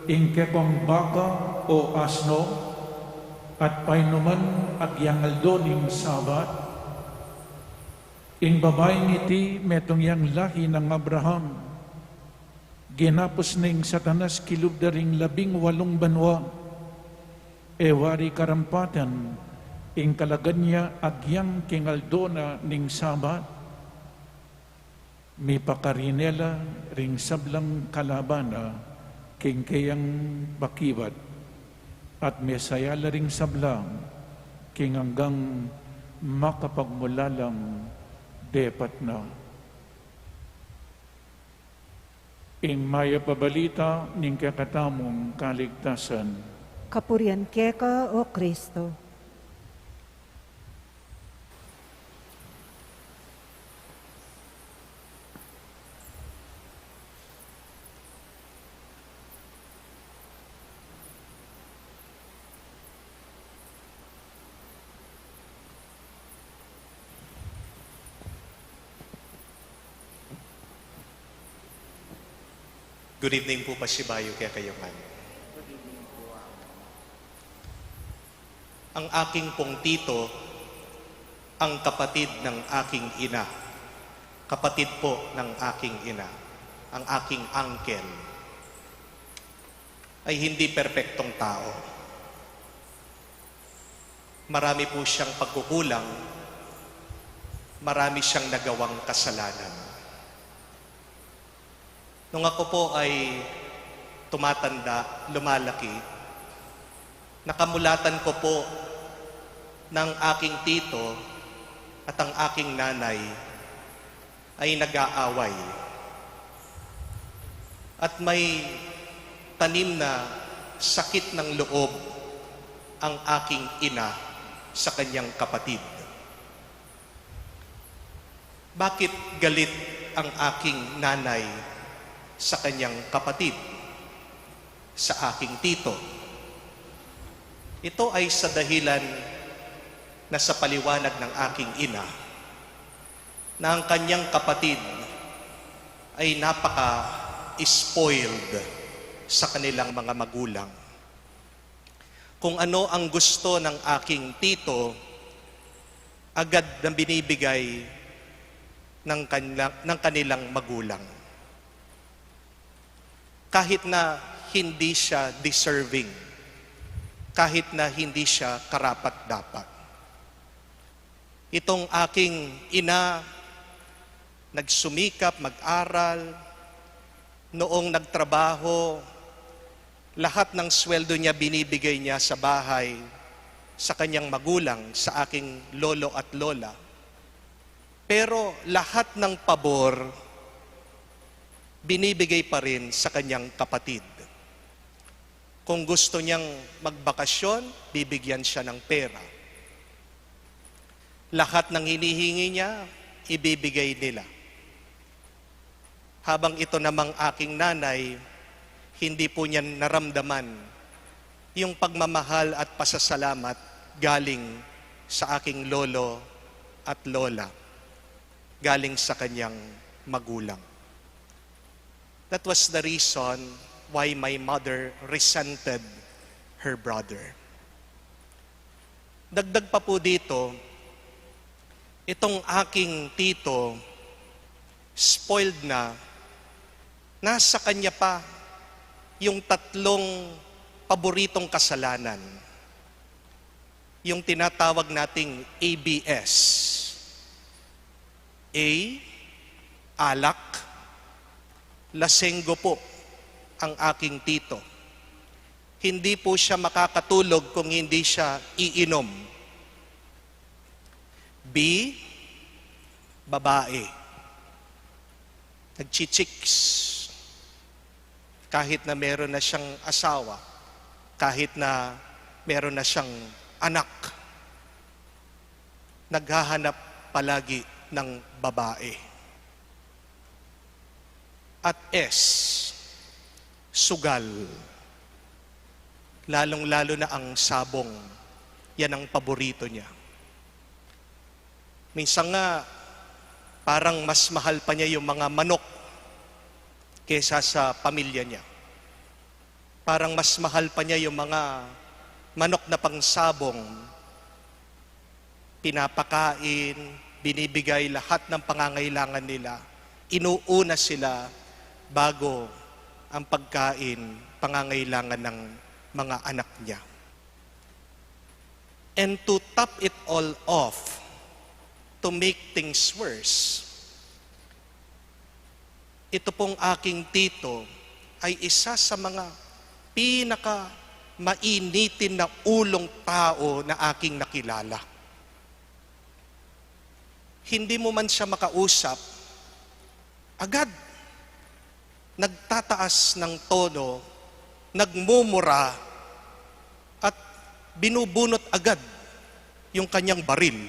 S5: ing kekong baka o asno, at painuman agyangaldo ning Sabat, ing babaeng iti metong yang lahi ng Abraham, ginapos ning Satanas kilubdaring 18 banwa, awari karampatan, ing kalagan niya agyang kingaldona ning Sabat, mi pakarinela ring sablang kalabana king kayang bakibat, at mesayala ring sablang king hanggang makapagmulalang depat na. Ing maya pabalita ning kakatamong kaligtasan.
S4: Kapurian keka o Kristo.
S7: Good evening po, Pasibayo, kaya kayo man. Ang aking pong tito, ang kapatid ng aking ina. Kapatid po ng aking ina. Ang aking uncle ay hindi perpektong tao. Marami po siyang pagkukulang. Marami siyang nagawang kasalanan. Nung ako po ay tumatanda, lumalaki, nakamulatan ko po ng aking tito at ang aking nanay ay nag-aaway. At may tanim na sakit ng loob ang aking ina sa kanyang kapatid. Bakit galit ang aking nanay sa kanyang kapatid, sa aking tito? Ito ay sa dahilan na sa paliwanag ng aking ina na ang kanyang kapatid ay napaka-spoiled sa kanilang mga magulang. Kung ano ang gusto ng aking tito, agad na binibigay ng kanilang magulang. Kahit na hindi siya deserving, kahit na hindi siya karapat-dapat. Itong aking ina, nagsumikap, mag-aral, noong nagtrabaho, lahat ng sweldo niya binibigay niya sa bahay, sa kanyang magulang, sa aking lolo at lola. Pero lahat ng pabor, binibigay pa rin sa kanyang kapatid. Kung gusto niyang magbakasyon, bibigyan siya ng pera. Lahat ng hinihingi niya, ibibigay nila. Habang ito namang aking nanay, hindi po niya naramdaman yung pagmamahal at pasasalamat galing sa aking lolo at lola, galing sa kanyang magulang. That was the reason why my mother resented her brother. Dagdag pa po dito, itong aking tito, spoiled na, nasa kanya pa yung 3 paboritong kasalanan. Yung tinatawag nating ABS. A, alak, lasenggo po ang aking tito. Hindi po siya makakatulog kung hindi siya iinom. B, babae. Nagchichiks. Kahit na meron na siyang asawa, kahit na meron na siyang anak, naghahanap palagi ng babae. At S, sugal. Lalong-lalo na ang sabong. Yan ang paborito niya. Minsan nga, parang mas mahal pa niya yung mga manok kesa sa pamilya niya. Parang mas mahal pa niya yung mga manok na pangsabong. Pinapakain, binibigay lahat ng pangangailangan nila. Inuuna sila bago ang pagkain, pangangailangan ng mga anak niya. And to top it all off, to make things worse, ito pong aking tito ay isa sa mga pinaka-mainitin na ulong tao na aking nakilala. Hindi mo man siya makausap, agad nagtataas ng tono, nagmumura, at binubunot agad yung kanyang baril.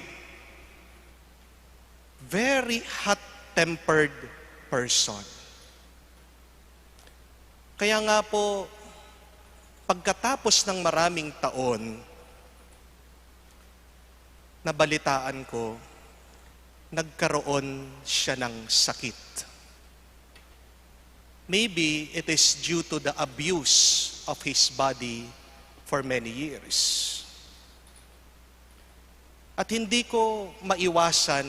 S7: Very hot-tempered person. Kaya nga po, pagkatapos ng maraming taon, nabalitaan ko, nagkaroon siya ng sakit. Maybe it is due to the abuse of his body for many years. At hindi ko maiwasan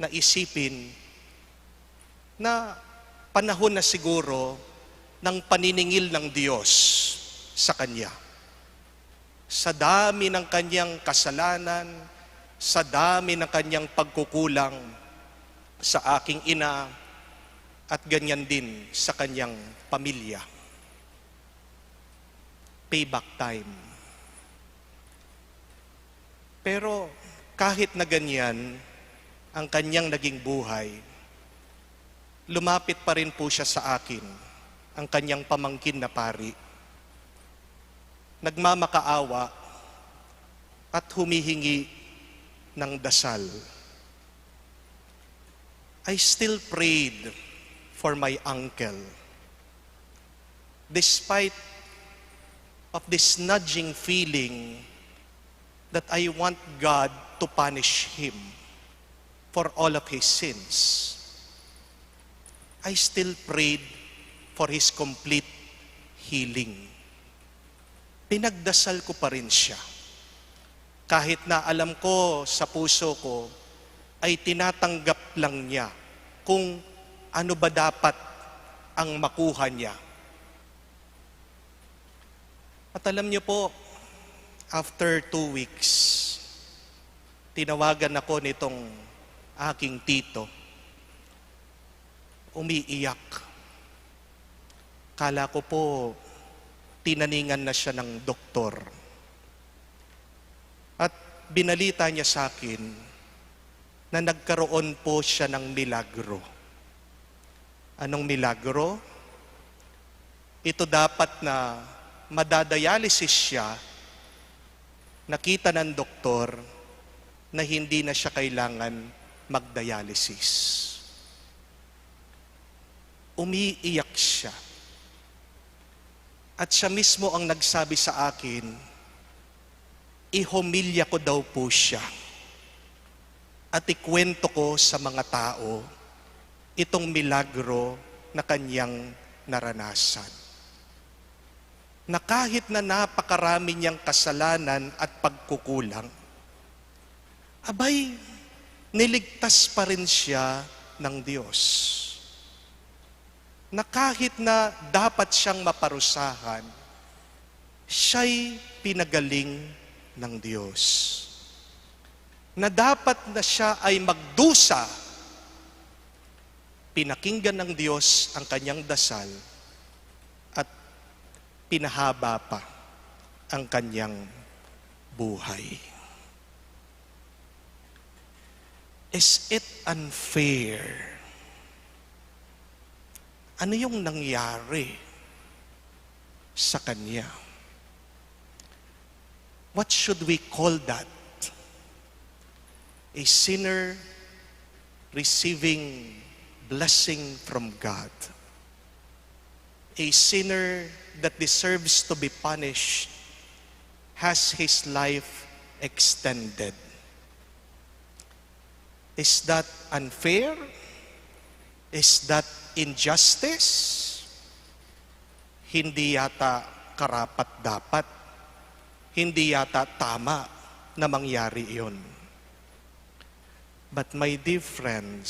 S7: na isipin na panahon na siguro ng paniningil ng Diyos sa Kanya. Sa dami ng Kanyang kasalanan, sa dami ng Kanyang pagkukulang sa aking ina, at ganyan din sa Kanyang pamilya. Payback time. Pero kahit na ganyan ang Kanyang naging buhay, lumapit pa rin po siya sa akin, ang Kanyang pamangkin na pari. Nagmamakaawa at humihingi ng dasal. I still prayed for my uncle. Despite of this nudging feeling that I want God to punish him for all of his sins, I still prayed for his complete healing. Pinagdasal ko pa rin siya. Kahit na alam ko sa puso ko ay tinatanggap lang niya kung ano ba dapat ang makuha niya. At alam niyo po, after 2 weeks, tinawagan ako nitong aking tito. Umiiyak. Kala ko po, tinaningan na siya ng doktor. At binalita niya sa akin na nagkaroon po siya ng milagro. Anong milagro? Ito dapat na madadialysis siya, nakita ng doktor na hindi na siya kailangan magdialysis. Umiiyak siya. At siya mismo ang nagsabi sa akin, ihomilya ko daw po siya. At ikwento ko sa mga tao itong milagro na kanyang naranasan. Na kahit na napakarami niyang kasalanan at pagkukulang, abay, niligtas pa rin siya ng Diyos. Na kahit na dapat siyang maparusahan, siya'y pinagaling ng Diyos. Na dapat na siya ay magdusa, pinakinggan ng Diyos ang kanyang dasal at pinahaba pa ang kanyang buhay. Is it unfair? Ano yung nangyari sa kanya? What should we call that? A sinner receiving blessing from God. A sinner that deserves to be punished has his life extended. Is that unfair? Is that injustice? Hindi yata karapat-dapat. Hindi yata tama na mangyari iyon. But my dear friends,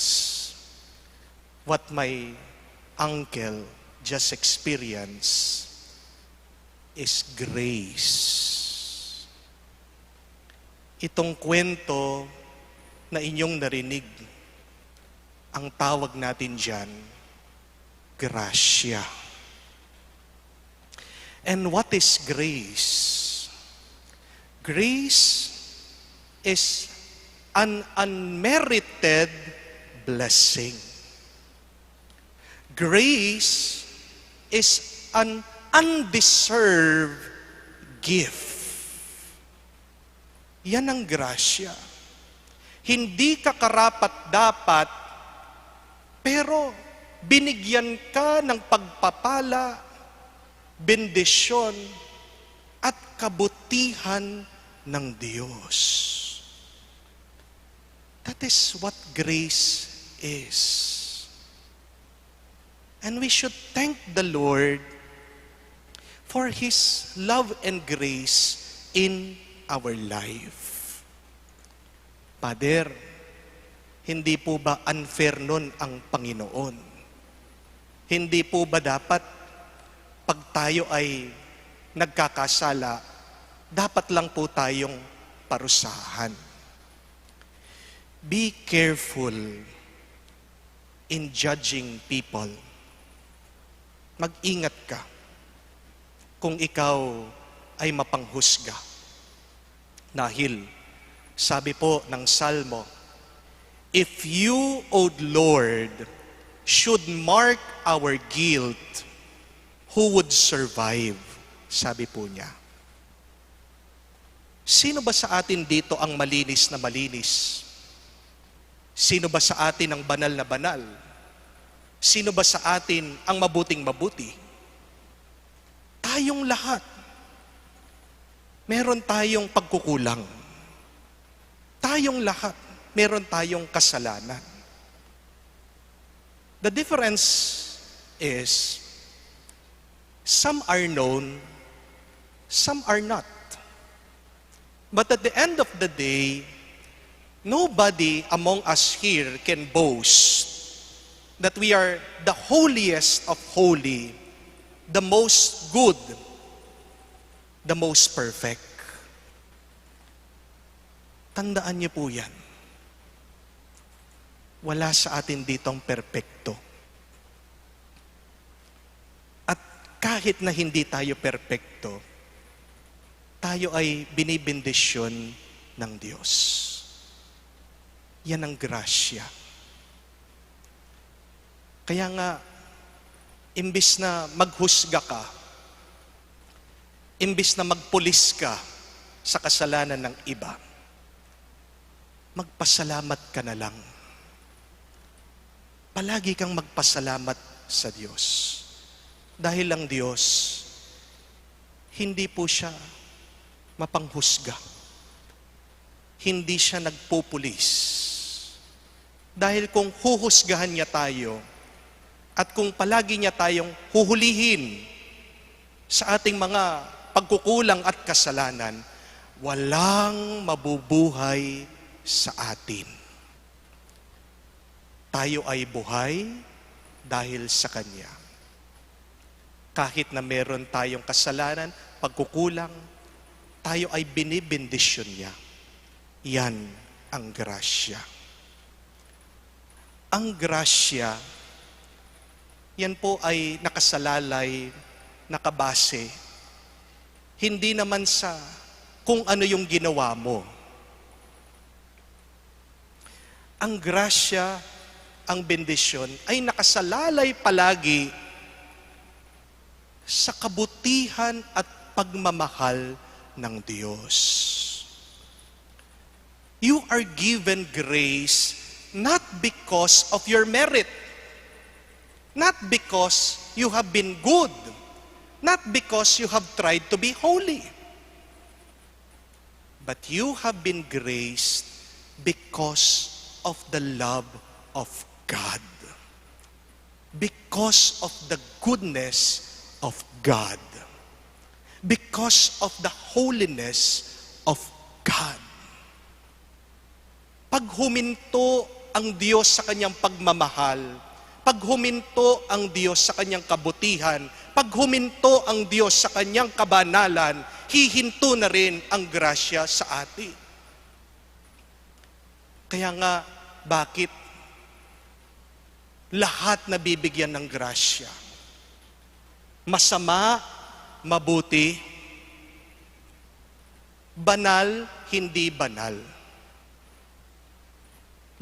S7: what my uncle just experienced is grace. Itong kwento na inyong narinig, ang tawag natin dyan, grasya. And what is grace? Grace is an unmerited blessing. Grace is an undeserved gift. Yan ang grasya. Hindi ka karapat-dapat, pero binigyan ka ng pagpapala, bendisyon, at kabutihan ng Diyos. That is what grace is. And we should thank the Lord for His love and grace in our life. Father, hindi po ba unfair nun ang Panginoon? Hindi po ba dapat pag tayo ay nagkakasala, dapat lang po tayong parusahan? Be careful in judging people. Mag-ingat ka kung ikaw ay mapanghusga. Dahil, sabi po ng Salmo, if you, O Lord, should mark our guilt, who would survive? Sabi po niya. Sino ba sa atin dito ang malinis na malinis? Sino ba sa atin ang banal na banal? Sino ba sa atin ang mabuting mabuti? Tayong lahat. Meron tayong pagkukulang. Tayong lahat. Meron tayong kasalanan. The difference is, some are known, some are not. But at the end of the day, nobody among us here can boast that we are the holiest of holy, the most good, the most perfect. Tandaan niyo po yan. Wala sa atin ditong perpekto. At kahit na hindi tayo perpekto, tayo ay binibendisyon ng Diyos. Yan ang grasya. Kaya nga, imbis na maghusga ka, imbis na magpulis ka sa kasalanan ng iba, magpasalamat ka na lang. Palagi kang magpasalamat sa Diyos. Dahil ang Diyos, hindi po siya mapanghusga. Hindi siya nagpupulis. Dahil kung huhusgahan niya tayo, at kung palagi niya tayong huhulihin sa ating mga pagkukulang at kasalanan, walang mabubuhay sa atin. Tayo ay buhay dahil sa Kanya. Kahit na meron tayong kasalanan, pagkukulang, tayo ay binibendisyon niya. Yan ang grasya. Ang grasya, yan po ay nakasalalay, nakabase, hindi naman sa kung ano yung ginawa mo. Ang grasya, ang bendisyon ay nakasalalay palagi sa kabutihan at pagmamahal ng Diyos. You are given grace not because of your merit, not because you have been good, not because you have tried to be holy, but you have been graced because of the love of God, because of the goodness of God, because of the holiness of God. Pag huminto ang Diyos sa kanyang pagmamahal, pag huminto ang Diyos sa kanyang kabutihan, pag huminto ang Diyos sa kanyang kabanalan, hihinto na rin ang grasya sa atin. Kaya nga, bakit lahat nabibigyan ng grasya? Masama, mabuti, banal, hindi banal.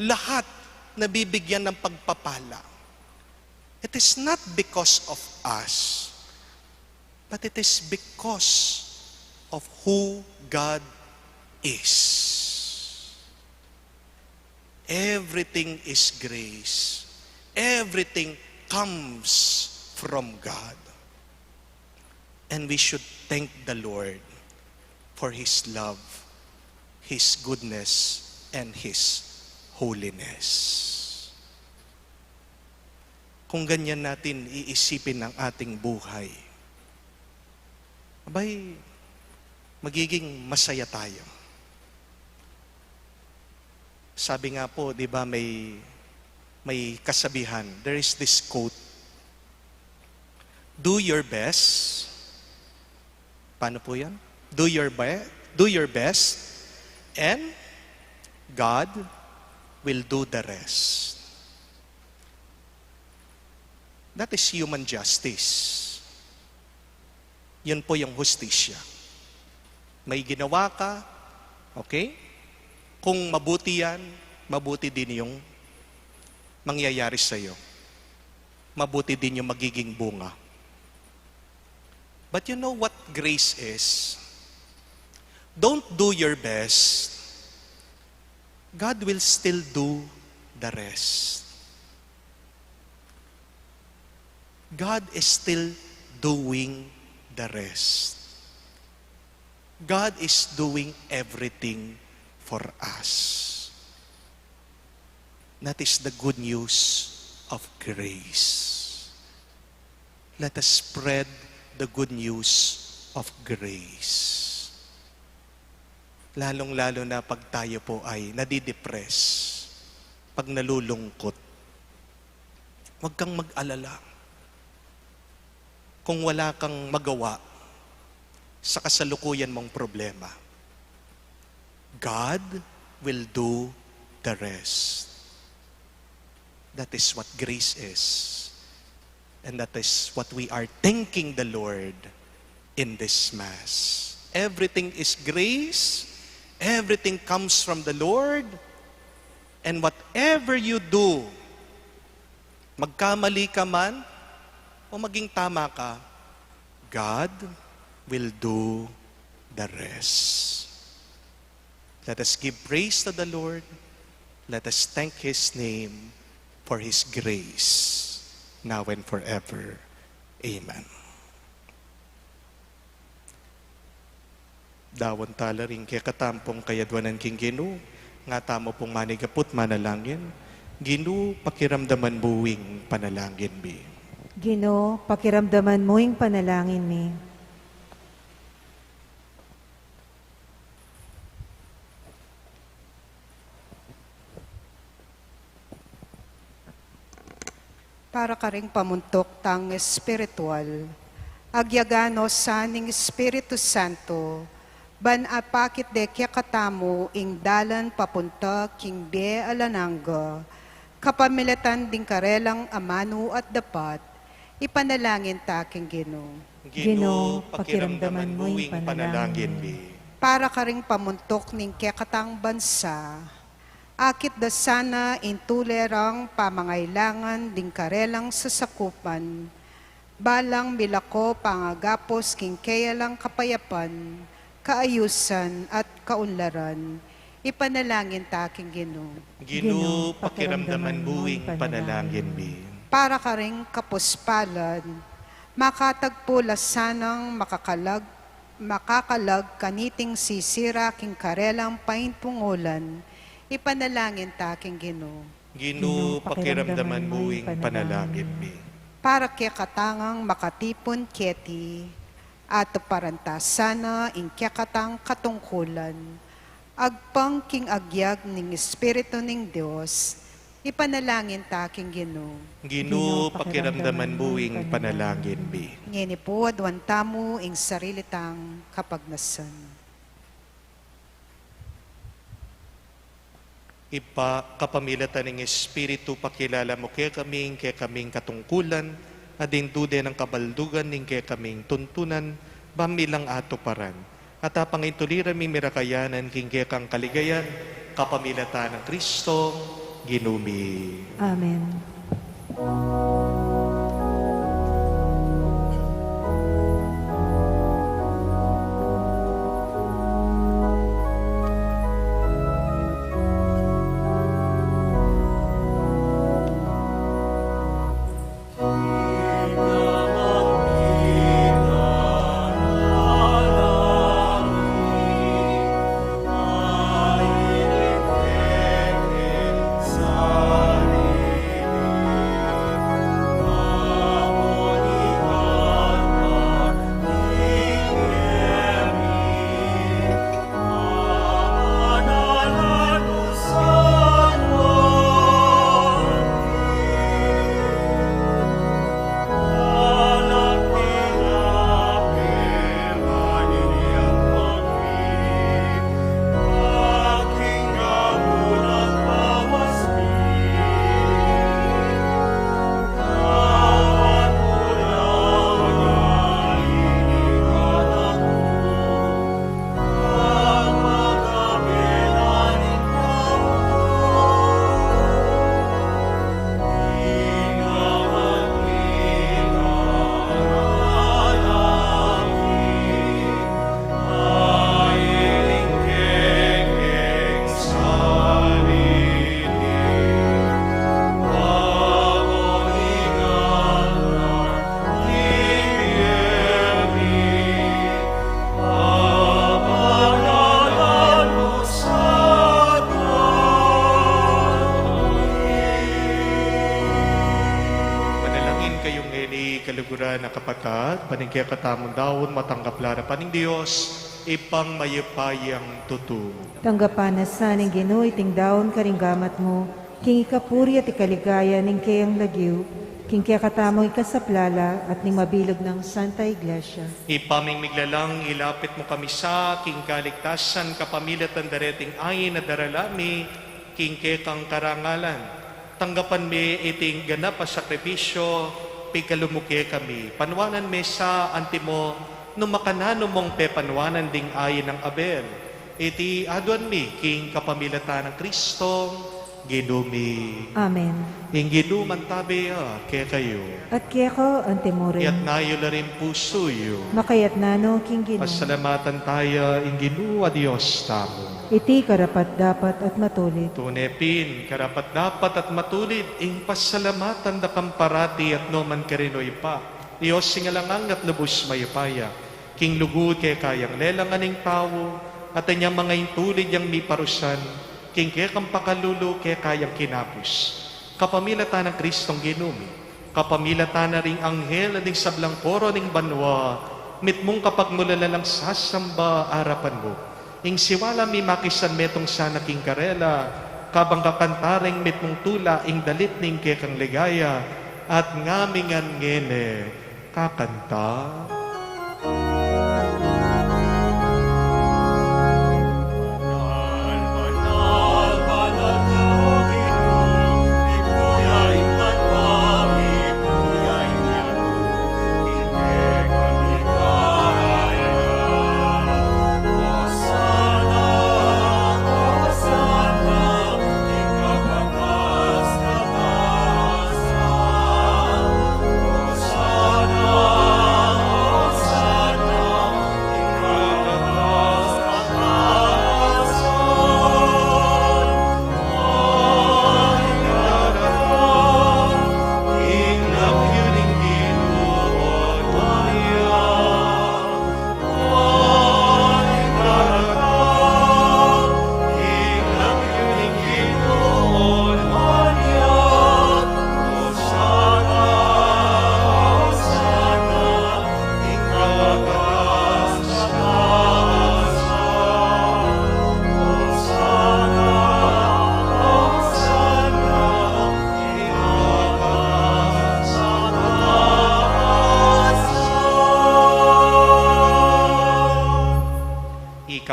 S7: Lahat nabibigyan ng pagpapala. It is not because of us, but it is because of who God is. Everything is grace. Everything comes from God. And we should thank the Lord for His love, His goodness, and His holiness. Kung ganyan natin iisipin ang ating buhay, abay, magiging masaya tayo. Sabi nga po, di ba, may kasabihan. There is this quote, do your best. Paano po yan? Do your best, and God will do the rest. That is human justice. Yun po yung hustisya. May ginawa ka, okay? Kung mabuti yan, mabuti din yung mangyayari sa'yo. Mabuti din yung magiging bunga. But you know what grace is? Don't do your best. God will still do the rest. God is still doing the rest. God is doing everything for us. That is the good news of grace. Let us spread the good news of grace. Lalong-lalo na pag tayo po ay nadidepress, pag nalulungkot, huwag kang mag-alala. Kung wala kang magawa sa kasalukuyan mong problema, God will do the rest. That is what grace is. And that is what we are thanking the Lord in this Mass. Everything is grace. Everything comes from the Lord. And whatever you do, magkamali ka man o maging tama ka, God will do the rest. Let us give praise to the Lord. Let us thank His name for His grace, now and forever. Amen. Dawon tala rin kaya katampong kayadwanan king Ginu, nga tamo pong manigapot manalangin, Ginu, pakiramdaman buwing panalangin mi.
S4: Ginoo, pakiramdaman mo yung panalangin mi.
S3: Para ka ring pamuntok tang espiritual, agyagano saning Espiritu Santo, ban apakit de kya katamo ing dalan papunta king be alananga, kapamilatan ding karelang amano at dapat, ipanalangin ta king Ginoo.
S7: Ginu, pakiramdaman mo yung panalangin mi.
S3: Para ka ring pamuntok ning kya katang bansa, akit da sana intulerang pamangailangan ding karelang sasakupan, balang milako pangagapos king kayalang kapayapan, kaayusan at kaunlaran, ipanalangin ta king Ginoo.
S7: Ginu, pakiramdaman buwing panalangin mi.
S3: Para ka ring kapuspalan, makatagpo sanang makakalag kaniting sisira king karelang paintungulan, ipanalangin ta king Ginoo.
S7: Ginu, pakiramdaman buwing panalangin mi.
S3: Para kaya katangang makatipon keti, at paranta sana ing kaya katang katungkulan, agpang king agyag ning Espiritu ning Dios, ipanalangin ta king Ginoo.
S7: Ginu, pakiramdaman buwing panalangin mi.
S3: Ngeni po adwan tamo ing sarili tang kapagnasan.
S7: Kapamilatan ng Espiritu, pakilala mo kaya kaming katungkulan, adin dude ng kabaldugan ning kaya kaming tuntunan, bamilang ato paran. At apangintulira mi mirakayanan king kaya kang kaligayan, kapamilatan ng Kristo, Ginumi.
S4: Amen.
S7: Paningkaya katamong daon, matanggap lara paning Diyos, ipang mayapayang tutu.
S4: Tanggapan na saning Ginoo iting daon karinggamat mo, king ikapuri at ikaligaya ning kayang lagyo, king kaya katamo ikasaplala at ning mabilog ng Santa Iglesia.
S7: Ipamimiglalang ilapit mo kami sa king kaligtasan kapamilatan dareting ayin na daralami king kekang karangalan. Tanggapan mi iting ganap a sakripisyo pikalumuke kami. Panwanan mi sa antimo numakanano mong pepanwanan ding ayin ng Abel. Iti aduan mi king kapamilatan ng Kristong Ginumi.
S4: Amen.
S7: Ing ginuman tabi kaya kayo.
S4: At kaya ko ang temurin.
S7: Iyat nayo na rin pusoyo.
S4: Makayat nano king gino.
S7: Pasalamatan tayo ing ginua Diyos tamo.
S4: Iti karapat dapat at matulit.
S7: Tunepin, karapat dapat at matulit, ing pasalamatan da kamparati at noman karinoy pa. Diyos singalangang at lubos mayupaya. King lugod kaya kayang lelangan ng tao, at anyang mga intulid yang miparusan, king kaya kang pakalulu kaya kayang kinapos. Kapamilatan ng Kristong Ginumi, kapamilatan na ring anghel na ding sablang poro ning banwa, mitmong kapag mula lang sasamba arapan mo. Ing siwala mi makisan metong sana king karela, kabang kakantaring mitmong tula ing dalit ning kaya kang ligaya, at ngamingan ngene kakanta.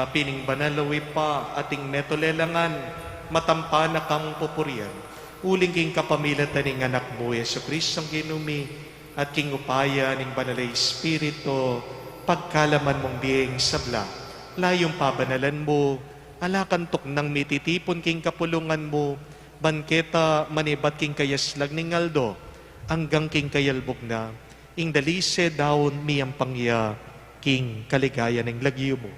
S7: Pining banalawi pa ating metolelangan, matampa na kang pupurian. Uling king kapamilatan ning anak mo, Yesu Kristong Ginumi, at king upaya ning banalay Espiritu, pagkalaman mong biyeng sabla. Layong pabanalan mo, alakantok nang mititipon king kapulungan mo, banketa manibat king kayaslag ning aldo, hanggang king kayalbog na, ing dalise daon miyang pangya, king kaligaya ning lagyo mo.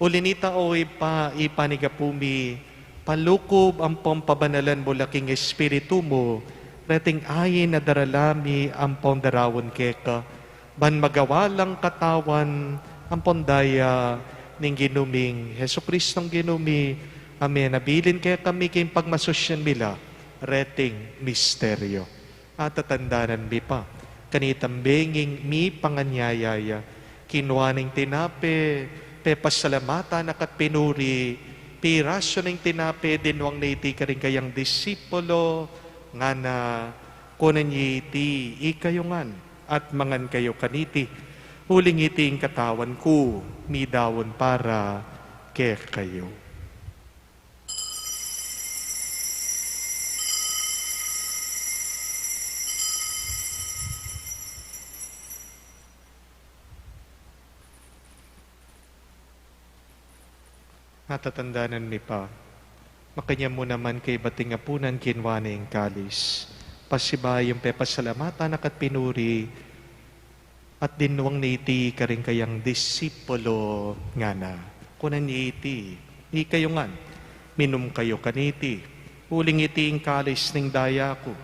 S7: Ulinita oy pa ipanigapumi, palukob ang pampabanalan mo laking espiritu mo, reting ayin na daralami ang pondarawon keka, ban magawalang katawan ang pondaya ning ginuming Hesu Kristong Ginumi. Amen. Nabilin kaya kami kayong pagmasosyan mila, reting misteryo. At tatandanan mi pa, kanitambenging mi panganyayaya, kinwaning tinape, pepasalamatan akat pinuri, pirasyo ng tinape, dinwang na iti ka rin kayang disipulo, nga na kunan iti ikayungan, at mangan kayo kaniti, huling iti ang katawan ko, midawon para ke kayo. Natatandaanan mi pa, makanya mo naman kay bating apunan kinwane ang kalis. Pasibay yung pepasalamatan akat pinuri, at dinwang ni iti karing kayang disipulo nga na. Kunan ni iti, ni kayo ngan, minum kayo kaniti, uling iti ang kalis ning daya ko,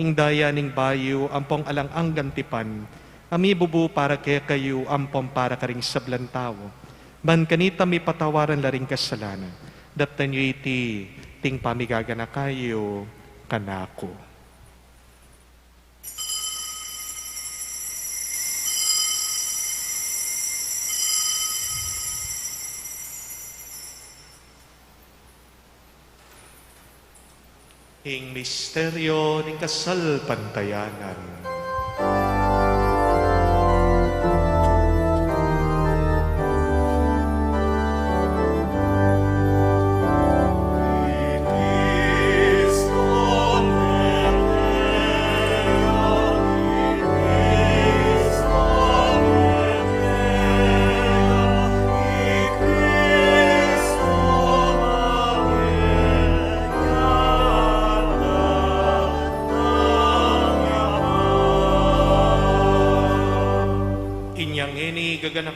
S7: ing daya ning bayo, ampong alang ang gantipan, amibubu para kaya kayo, ampong para karing sablan tao. Ban kanita may patawaran laring kasalanan. Daptan nyo iti ting pamigagana kayo kanako. Ing misteryo ng kasalpantayanan.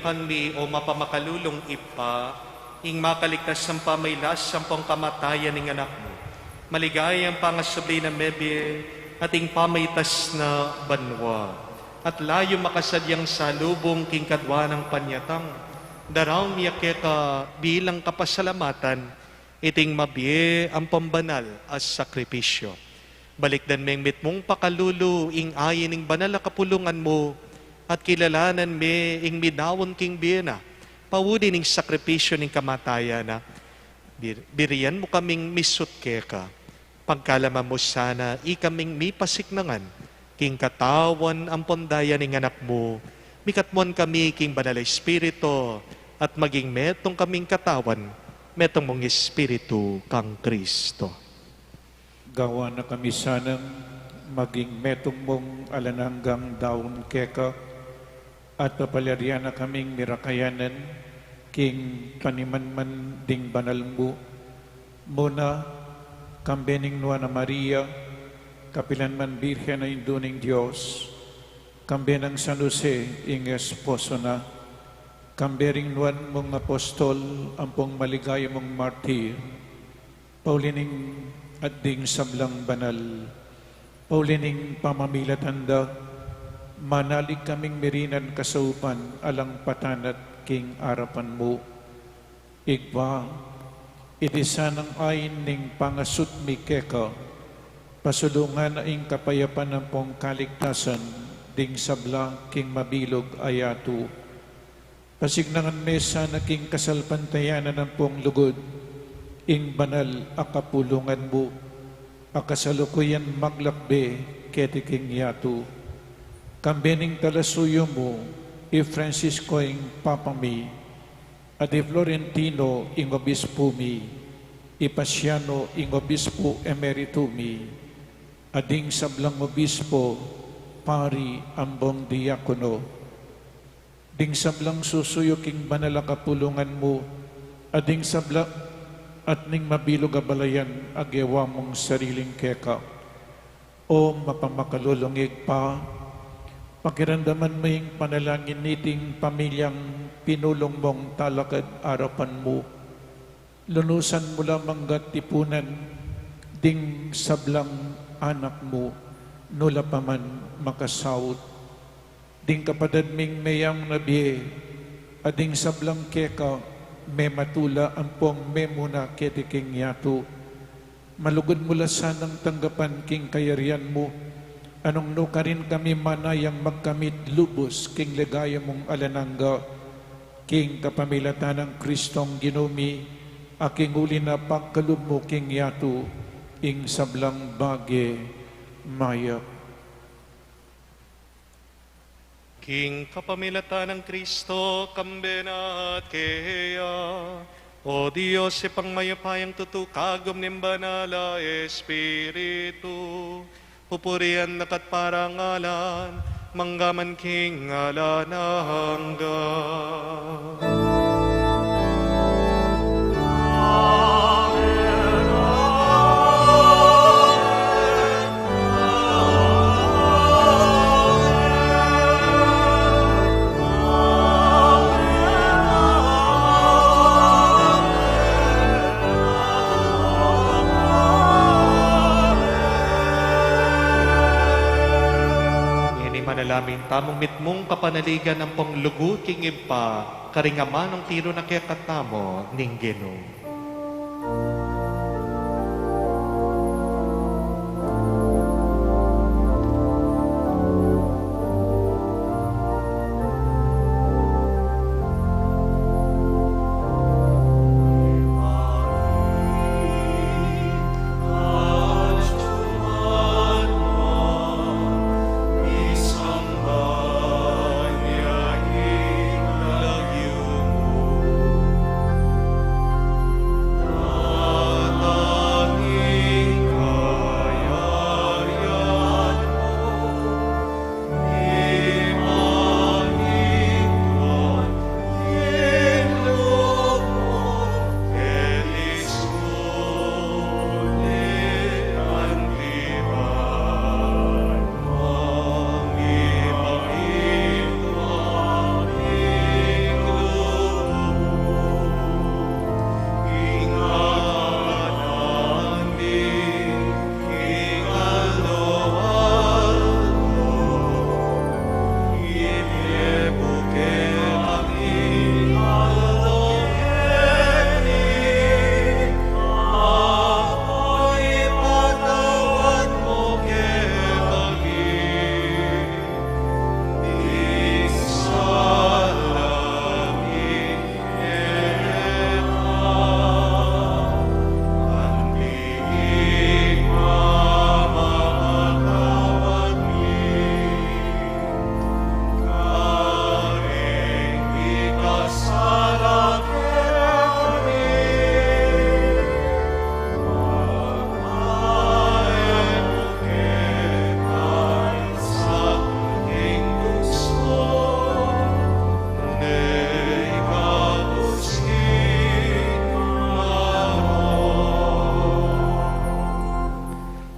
S7: kanmi o mapamakalulong ipa, ing makaligtas ng pamaylas sampong kamatayan ng anak mo. Maligayang pangasubli na mebe, ating pamaytas na banwa. At layo makasadyang salubong king kadwa ng panyatang. Daraw niya ka bilang kapasalamatan, iting mabiye ang pambanal as sakripisyo. Balikdan meng mitmong pakalulu, ing ayin ing banal na kapulungan mo, at kilalanan me ing midawon king biyena, pawudi ning sakripisyo ning kamatayan na. Biriyan mo kaming misut keka, pagkalaman mo sana, ikaming mipasiknangan, king katawan ang pondayan ning anak mo, mikatmon kami king banal espiritu, at maging metong kaming katawan, metong mong espiritu kang Kristo.
S5: Gawa na kami sanang maging metong mong alananggang daon keka at papalyarian na kaming mirakayanan king panimanman ding banal mo. Muna, kambening nuwa na Maria, kapilanman Birhen na induning Diyos, kambenang San Jose, ing esposo na, kambering nuwan mong apostol, ampong maligaya mong martir, paulining at ding sablang banal, paulining pamamilatanda, manalig kaming mirinan kasaupan, alang patanat king arapan mo. Igba, iti sanang ayin ning pangasut mi keka, pasulungan na ing kapayapan ng pong kaligtasan, ding sabla king mabilog ayatu. Pasignangan mesa na king kasalpantayanan ng pong lugod, ing banal akapulungan mo, akasalukuyan maglakbe keti king yatu. Kambening talasuyo mo, i Francisco ing papami, at i Florentino ing obispo mi, i Pasiano ing obispo emeritu mi, ading sablang obispo, pari ambong diakono, ding sablang susuyo king banal kapulungan mo, ading sabla at ning mabilog abalayan agyawa mong sariling keka, o mapamakalulungig pa, pakiramdaman mo yung panalangin niting pamilyang pinulong mong talakad arapan mo. Lunusan mo lamang tipunan, ding sablang anak mo, nula pa man makasawot. Ding kapadad ming mayang nabiye, ading sablang keka, may matula ampong may muna ketiking yato. Malugod mula sanang tanggapan king kayarian mo, anong no ka rin kami manayang magkamit lubos king ligaya mong alanangga, king kapamilatan ng Kristong ginumi, aking uli na pagkalub mo king yato, ing sablang bage mayak.
S7: King kapamilatan ng Kristo, kambena at keya, o Diyos, ipangmayapayang tutukagom ng banala Espiritu, pupurian nakat parangalan, manggaman king alanangga. Manalamin tamong mitmong kapanaligan ang panglugo king impa, karingaman ang tiro na kaya katamo ning Ginoo.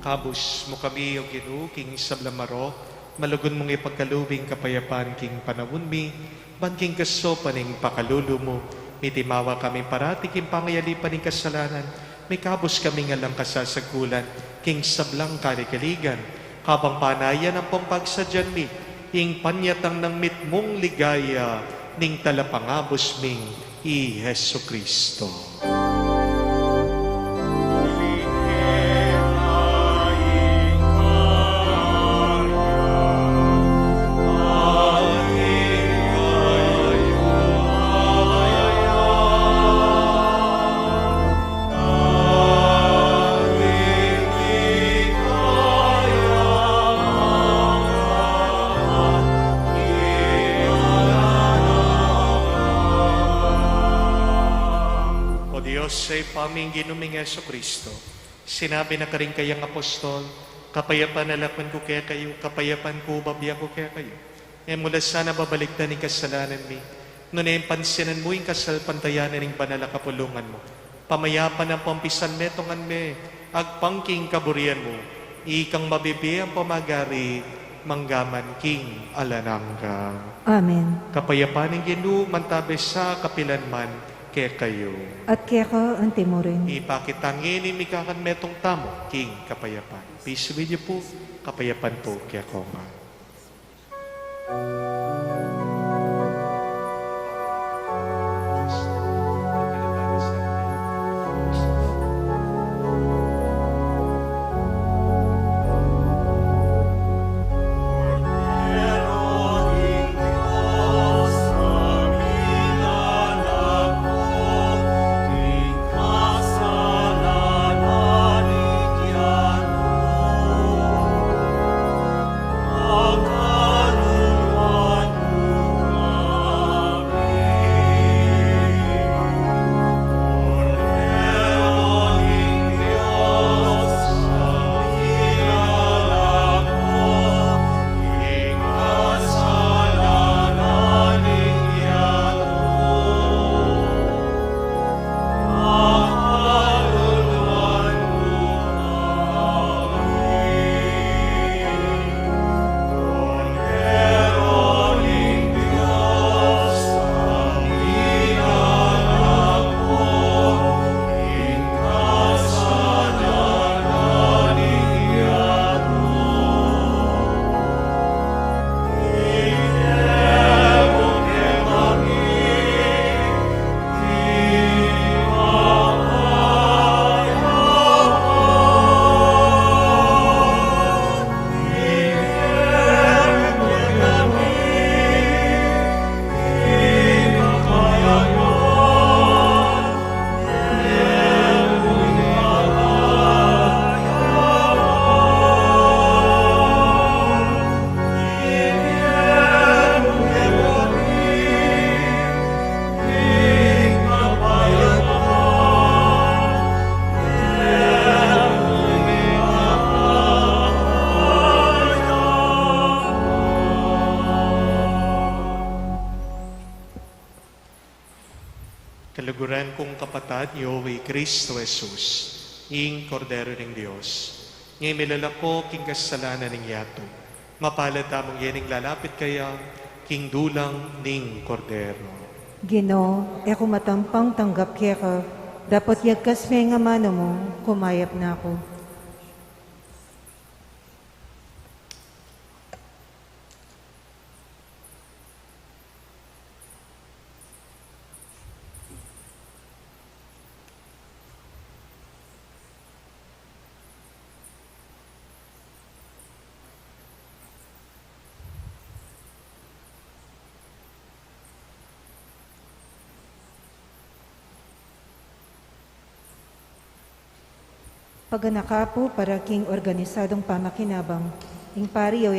S7: Kabus mo kami o Ginoo king sablamaro, malugon mong ipagkalubing kapayapaan king panawon mi, ban king kaso paning pakalulo mo, mitimawa kami parati king pangayali paning kasalanan, may kabus kami nga lang kasasagulan, king sablang kalikaligan, kabang panayan ang pampagsadyan mi, ing panyatang ng mitmong ligaya, ning talapangabos ming i Hesu Kristo. Sa paming ginuming Yesu Kristo, sinabi na ka rin kayang apostol, kapayapan nalakman ko kaya kayo, kapayapan ko babya ko kaya kayo. E mula sana babaligtan ni kasalanan mi, nunay pansinan mo yung kasalpantayanan ng banal na kapulungan mo. Pamayapan ang pampisan metongan me, agpangking kaburian mo, ikang mabibi ang pamagari, manggaman king alanangga.
S4: Amen.
S7: Kapayapan ng Ginoo mantabe sa kapilanman, kaya kayo.
S4: At kaya ka ang timurin.
S7: Ipakitangin ni mikakan metong tamo, king kapayapan. Peace with you po, kapayapan po kaya ko nga. Kaluguran kong kapatad, Yowe Kristo Jesus, ing Kordero ng Diyos, ngay milalako king kasalanan ng yato, mapalad tamang yening lalapit kaya, king dulang ning Kordero.
S4: Ginoo, eko matampang tanggap kaya ka, dapat yagkas may nga mano mo, kumayap na ako. Paganaka po para king organisadong pamakinabang, ing pari o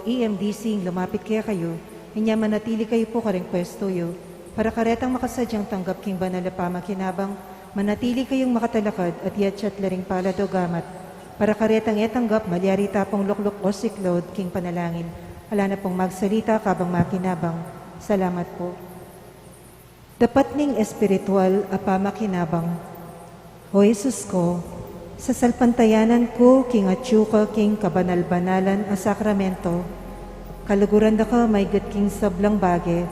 S4: EMDC lumapit kaya kayo, inya manatili kayo po kareng pwesto yo, para karetang makasadyang tanggap king banal na pamakinabang, manatili kayong makatalakad at yatsyat laring palad o gamat, para karetang etanggap malyari tapong lukluk o siklod king panalangin, ala na pong magsalita kabang makinabang. Salamat po. Dapat ning espiritual a pamakinabang. O Jesus ko, Sa salpantayanan ko, king atyuka, king kabanal-banalan a sakramento, kaluguran da ka may gat king sablang bage,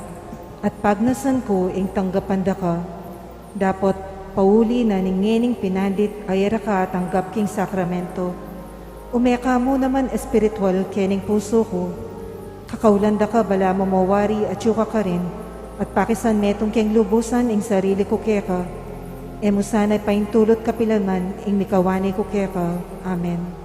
S4: at pagnasan ko ing tanggapan da ka, dapat pauli na ningening pinandit ayara ka tanggap king sakramento. Umeka mo naman espiritual kening puso ko, kakaulanda ka bala mo mawari at yuka ka rin, at pakisan metong keng lubusan ing sarili ko keka, emo sana'y paintulot kapilaman ing mikawani ko keka. Amen.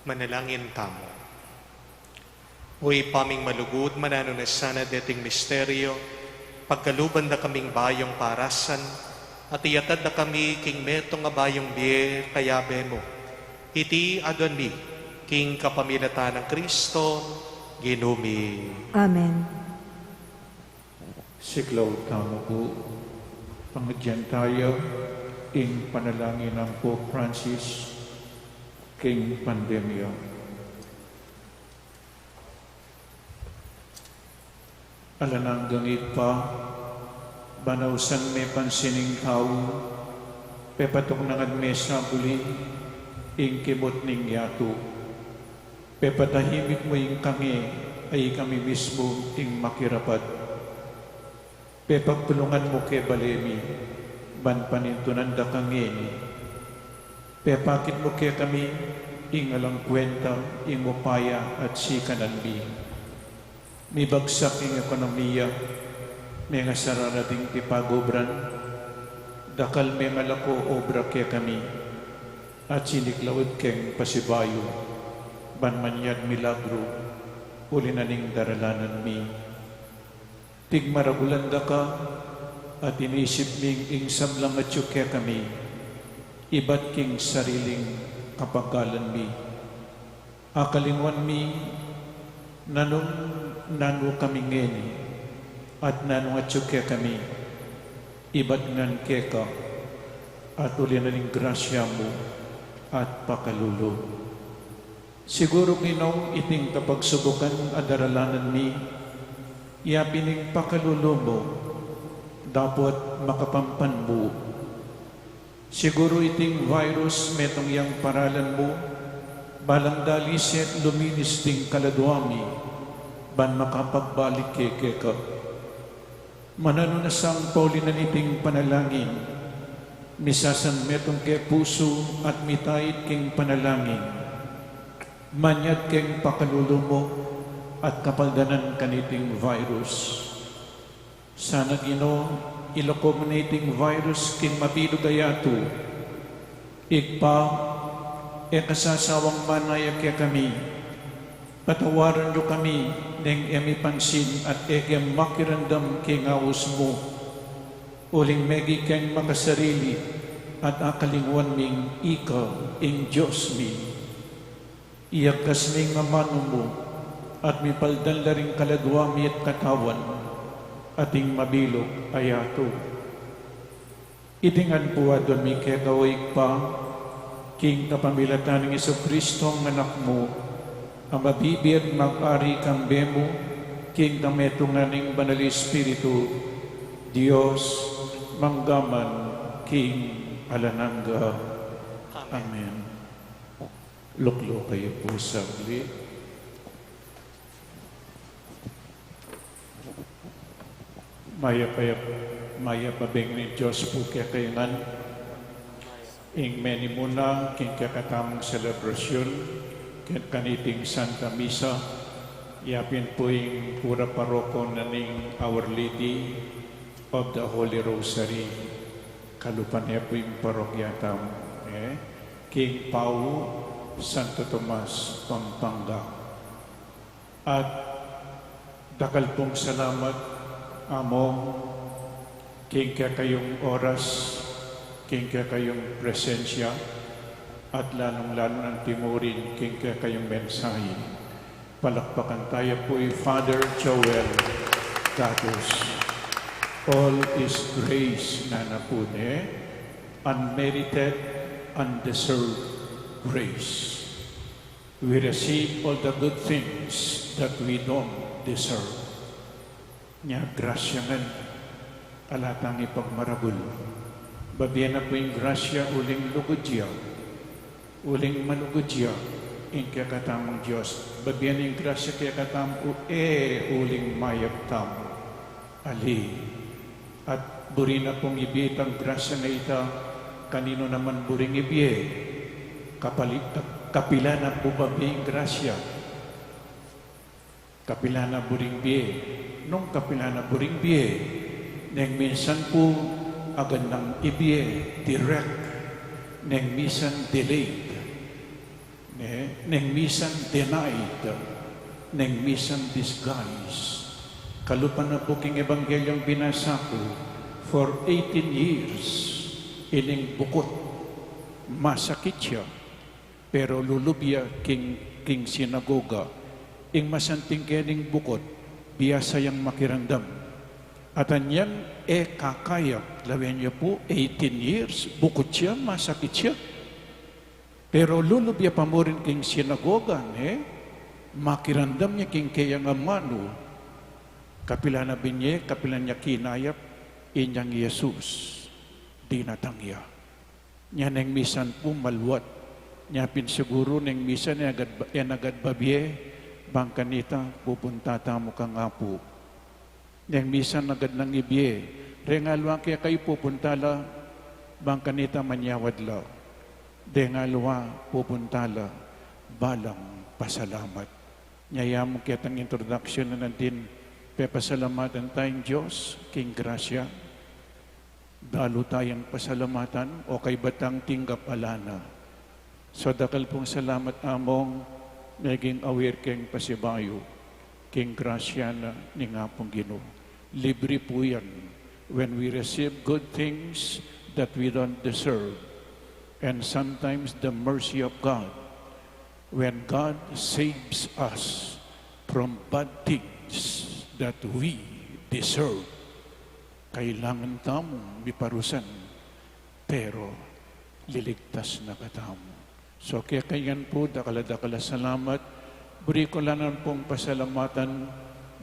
S7: Manalangin tamo. Uy paming malugod, manano na sana deting misteryo, pagkaluban na kaming bayong parasan, at iyatad na kami king metong nga bayong biye, kaya bemo. Iti adon mi, king kapamilatan ng Kristo, ginumi.
S4: Amen.
S5: Siklaw tamo po, pangagyan tayo, ing panalangin ng Pope Francis, king pandemya. Alanang gangit pa, banawsan may pansining tao, pepatok nangad mesa buli, ing kimot ning yato. Pepatahimik mo ing kami, ay kami mismo ing makirapat. Pepagpulungan mo ke balemi, ban panintunan da kangeni. Pepakit mo kaya kami, ing alang kwenta, ing upaya at sikananbi. May bagsak ing ekonomiya, may nga sararating tipagobran, dakal may malako obra kaya kami. at siniklawid keng pasibayo, banmanyag milagro, uli na ning daralanan mi. Tig maragulanda ka, at inisip ming ingsam lang at yuke kami, iba't king sariling kapagalan mi. Akalingwan mi, nano kami ngeni, at nanong at yuke kami, iba't ngan keka, at uli na ning grasya mo, at pakalulu. Siguro Ginoo iting kapagsubukan adaralanan mi, iapining pakalulu mo, dapat makapampan mo. Siguro iting virus metong yang paralan mo, balang daliset luminis ding kaladwami, ban makapagbalik keka. Manano na sang paulinan iting panalangin, misasan metong ke puso at mitait king panalangin, manyat keng pakalulu mo at kapaldanan kaniting virus. Sana Ginoo ilokog na iting virus king mabilog ayato, igpa kasasawang manaya kaya kami, patawaran nyo kami ng emipansin at makirandam king awos mo, uling megi keng makasarili at akalingwan ming ikaw ing Diyos mi. Iyakas ning mamano mo at mipaldan la ring kaladwami at katawan ating mabilog ayato. Itingan po adon mi kekawig pa king kapamilatan ng Iso-Kristo ang anak mo, ang mabibiyat mag-ari kang bemo king kametungan ng Banal Espiritu, Diyos manggaman king alanangga. Amen. Luklo kayo po saglit. Maya pabeng ni Diyos po kaya kayangan. Ing meni muna king kakatamang selebrasyon kaniting Santa Misa. Yapin po ing pura paroko na ning Our Lady of the Holy Rosary. Kalupan niya po yung parokyatam. King Pau Santo Tomas, Pampanga. At dakal pong salamat among king kayong oras, king kayong presensya, at lalong-lalo ng timurin, king kayong mensahe. Palakpakan tayo po Father Jowel, Gatus. All is grace na napune, unmerited, undeserved grace. We receive all the good things that we don't deserve. Nya grasya ngan alatang ipagmaragul. Babiyan na po yung grasya uling lugudya, uling manugudya, in kaya katamang Diyos. Babiyan yung grasya kaya katamang uling mayaptam. Ali. At buri na pong ibitang grasya na ita, kanino naman buring ibiye. Kapila na po babiyang grasya. Kapila na buring biye. Nung kapila na buring biye, neng minsan po agad ng ibiye, direct, neng minsan delayed, neng minsan denied, neng minsan disguised. Kalupan na po king ebanghelyong binasa ko for 18 years, ining bukot, masakit siya, pero lulubya king sinagoga, ing masanting kening bukot, biyasa yang makirandam. At anyang kakayap, lawin niyo po, 18 years, bukod siya, masakit siya. Pero lulubya pa mo rin king sinagoga, makirandam niya king kayang amano, kapila na binye, kapila niya kinayap, inyang Jesus, di natangya. Niya neng misan po malwat, niya pinsiguro neng misan agad babye, bangkanita, pupunta tamo ka nga po. Neng misan agad ng ibye, rengalwa kaya kayo pupunta la, bangkanita manyawad la. Dengalwa pupunta la, balang pasalamat. Nyayam kaya tang introduction na natin, pepasalamatan tayong Diyos, King Gracia. Dalo tayong pasalamatan, o kay batang tinggap alana. So dakal pong salamat among naging aware keng pasibayo, keng grasya na ni nga pong Ginoo. Libre po yan when we receive good things that we don't deserve. And sometimes the mercy of God, when God saves us from bad things that we deserve, kailangan tamong miparusan, pero liligtas na katamo. So kaya kayan po, dakala salamat. Buri ko lang pong pasalamatan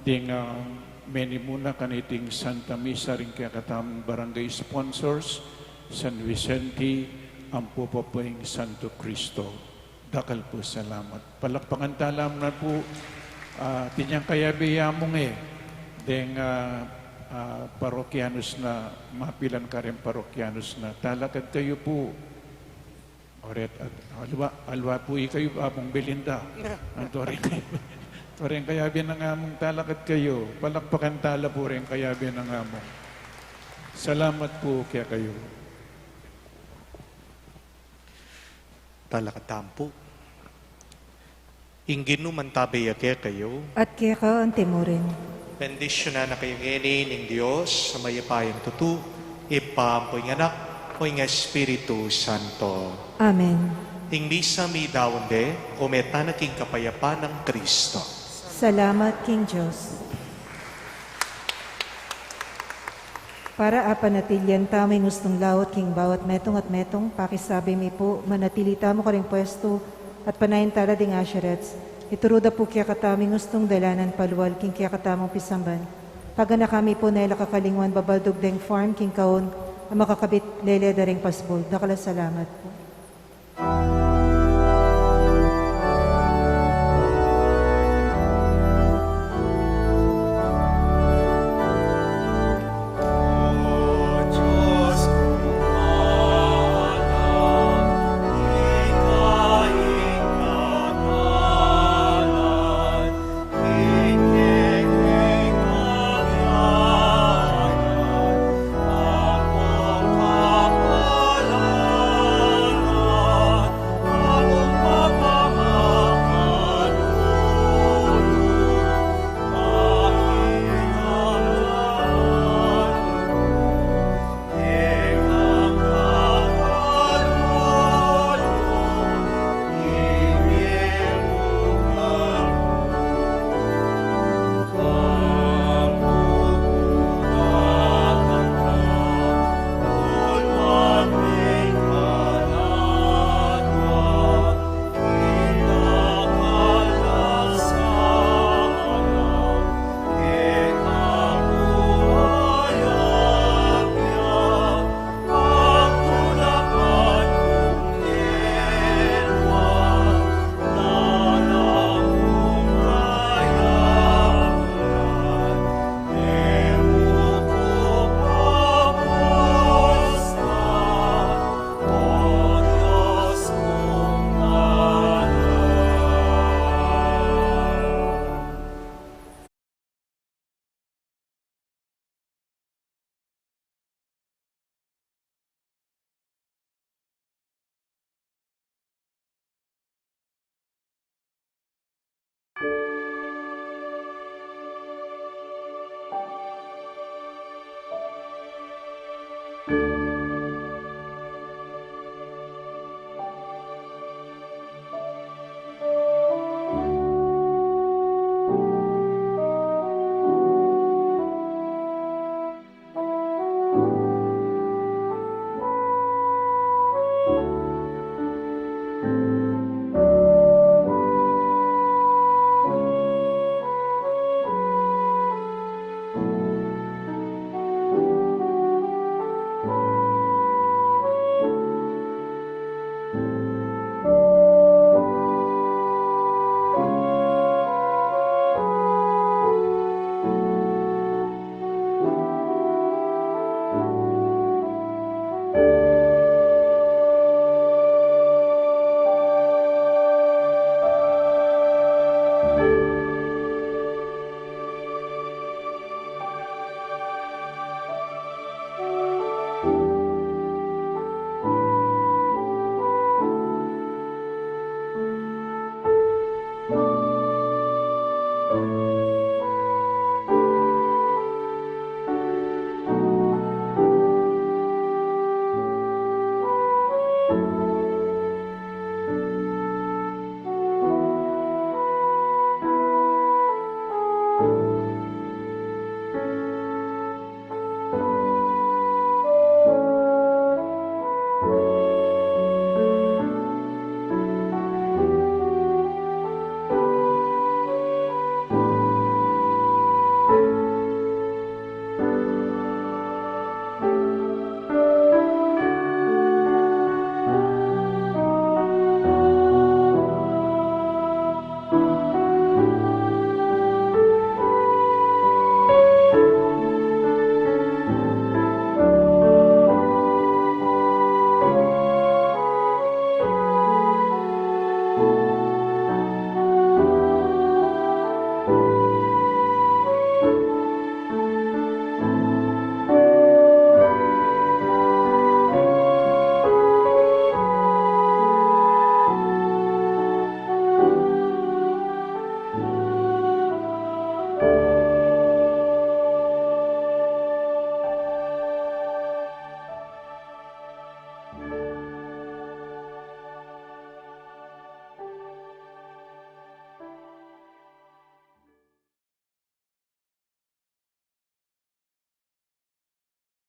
S5: ding many muna kaniting Santa Misa rin kaya katamang barangay sponsors, San Vicente, ang pupapoing Santo Cristo. Dakal po salamat. Palakpakan talam na po, tinyang kaya biyamong ding parokyanos na, mapilan ka rin parokyanos na, talakad kayo po. Oret at alwa po kayo Apung Belinda. Ang toring kayabi ng among talakad kayo. Palakpakan tala po rin kayabi ng among. Salamat po kaya kayo.
S7: Talakad tampo. Ingin numan tabaya kaya kayo.
S4: At kaya ka ang timurin.
S7: Bendisyon na kayong ng Diyos sa mayapayang tutu, ipampoy ng anak, o ng Espiritu Santo.
S4: Amen.
S7: Ing misa mi daunde, kumeta na king kapayapaan ng Kristo.
S4: Salamat, King Diyos. Para apanatilyan tamay gustong lawat king bawat metong at metong, pakisabi mi po, manatili tamo ka rin pwesto at panayin tala ding asherets. Ituruda po kaya kataming gustong dalanan paluwal king kaya katamong pisamban. Pagana kami po na ilakakalingwan babaldog deng farm king kaon, ang makakabit lele daring pasbol. Dakala salamat po.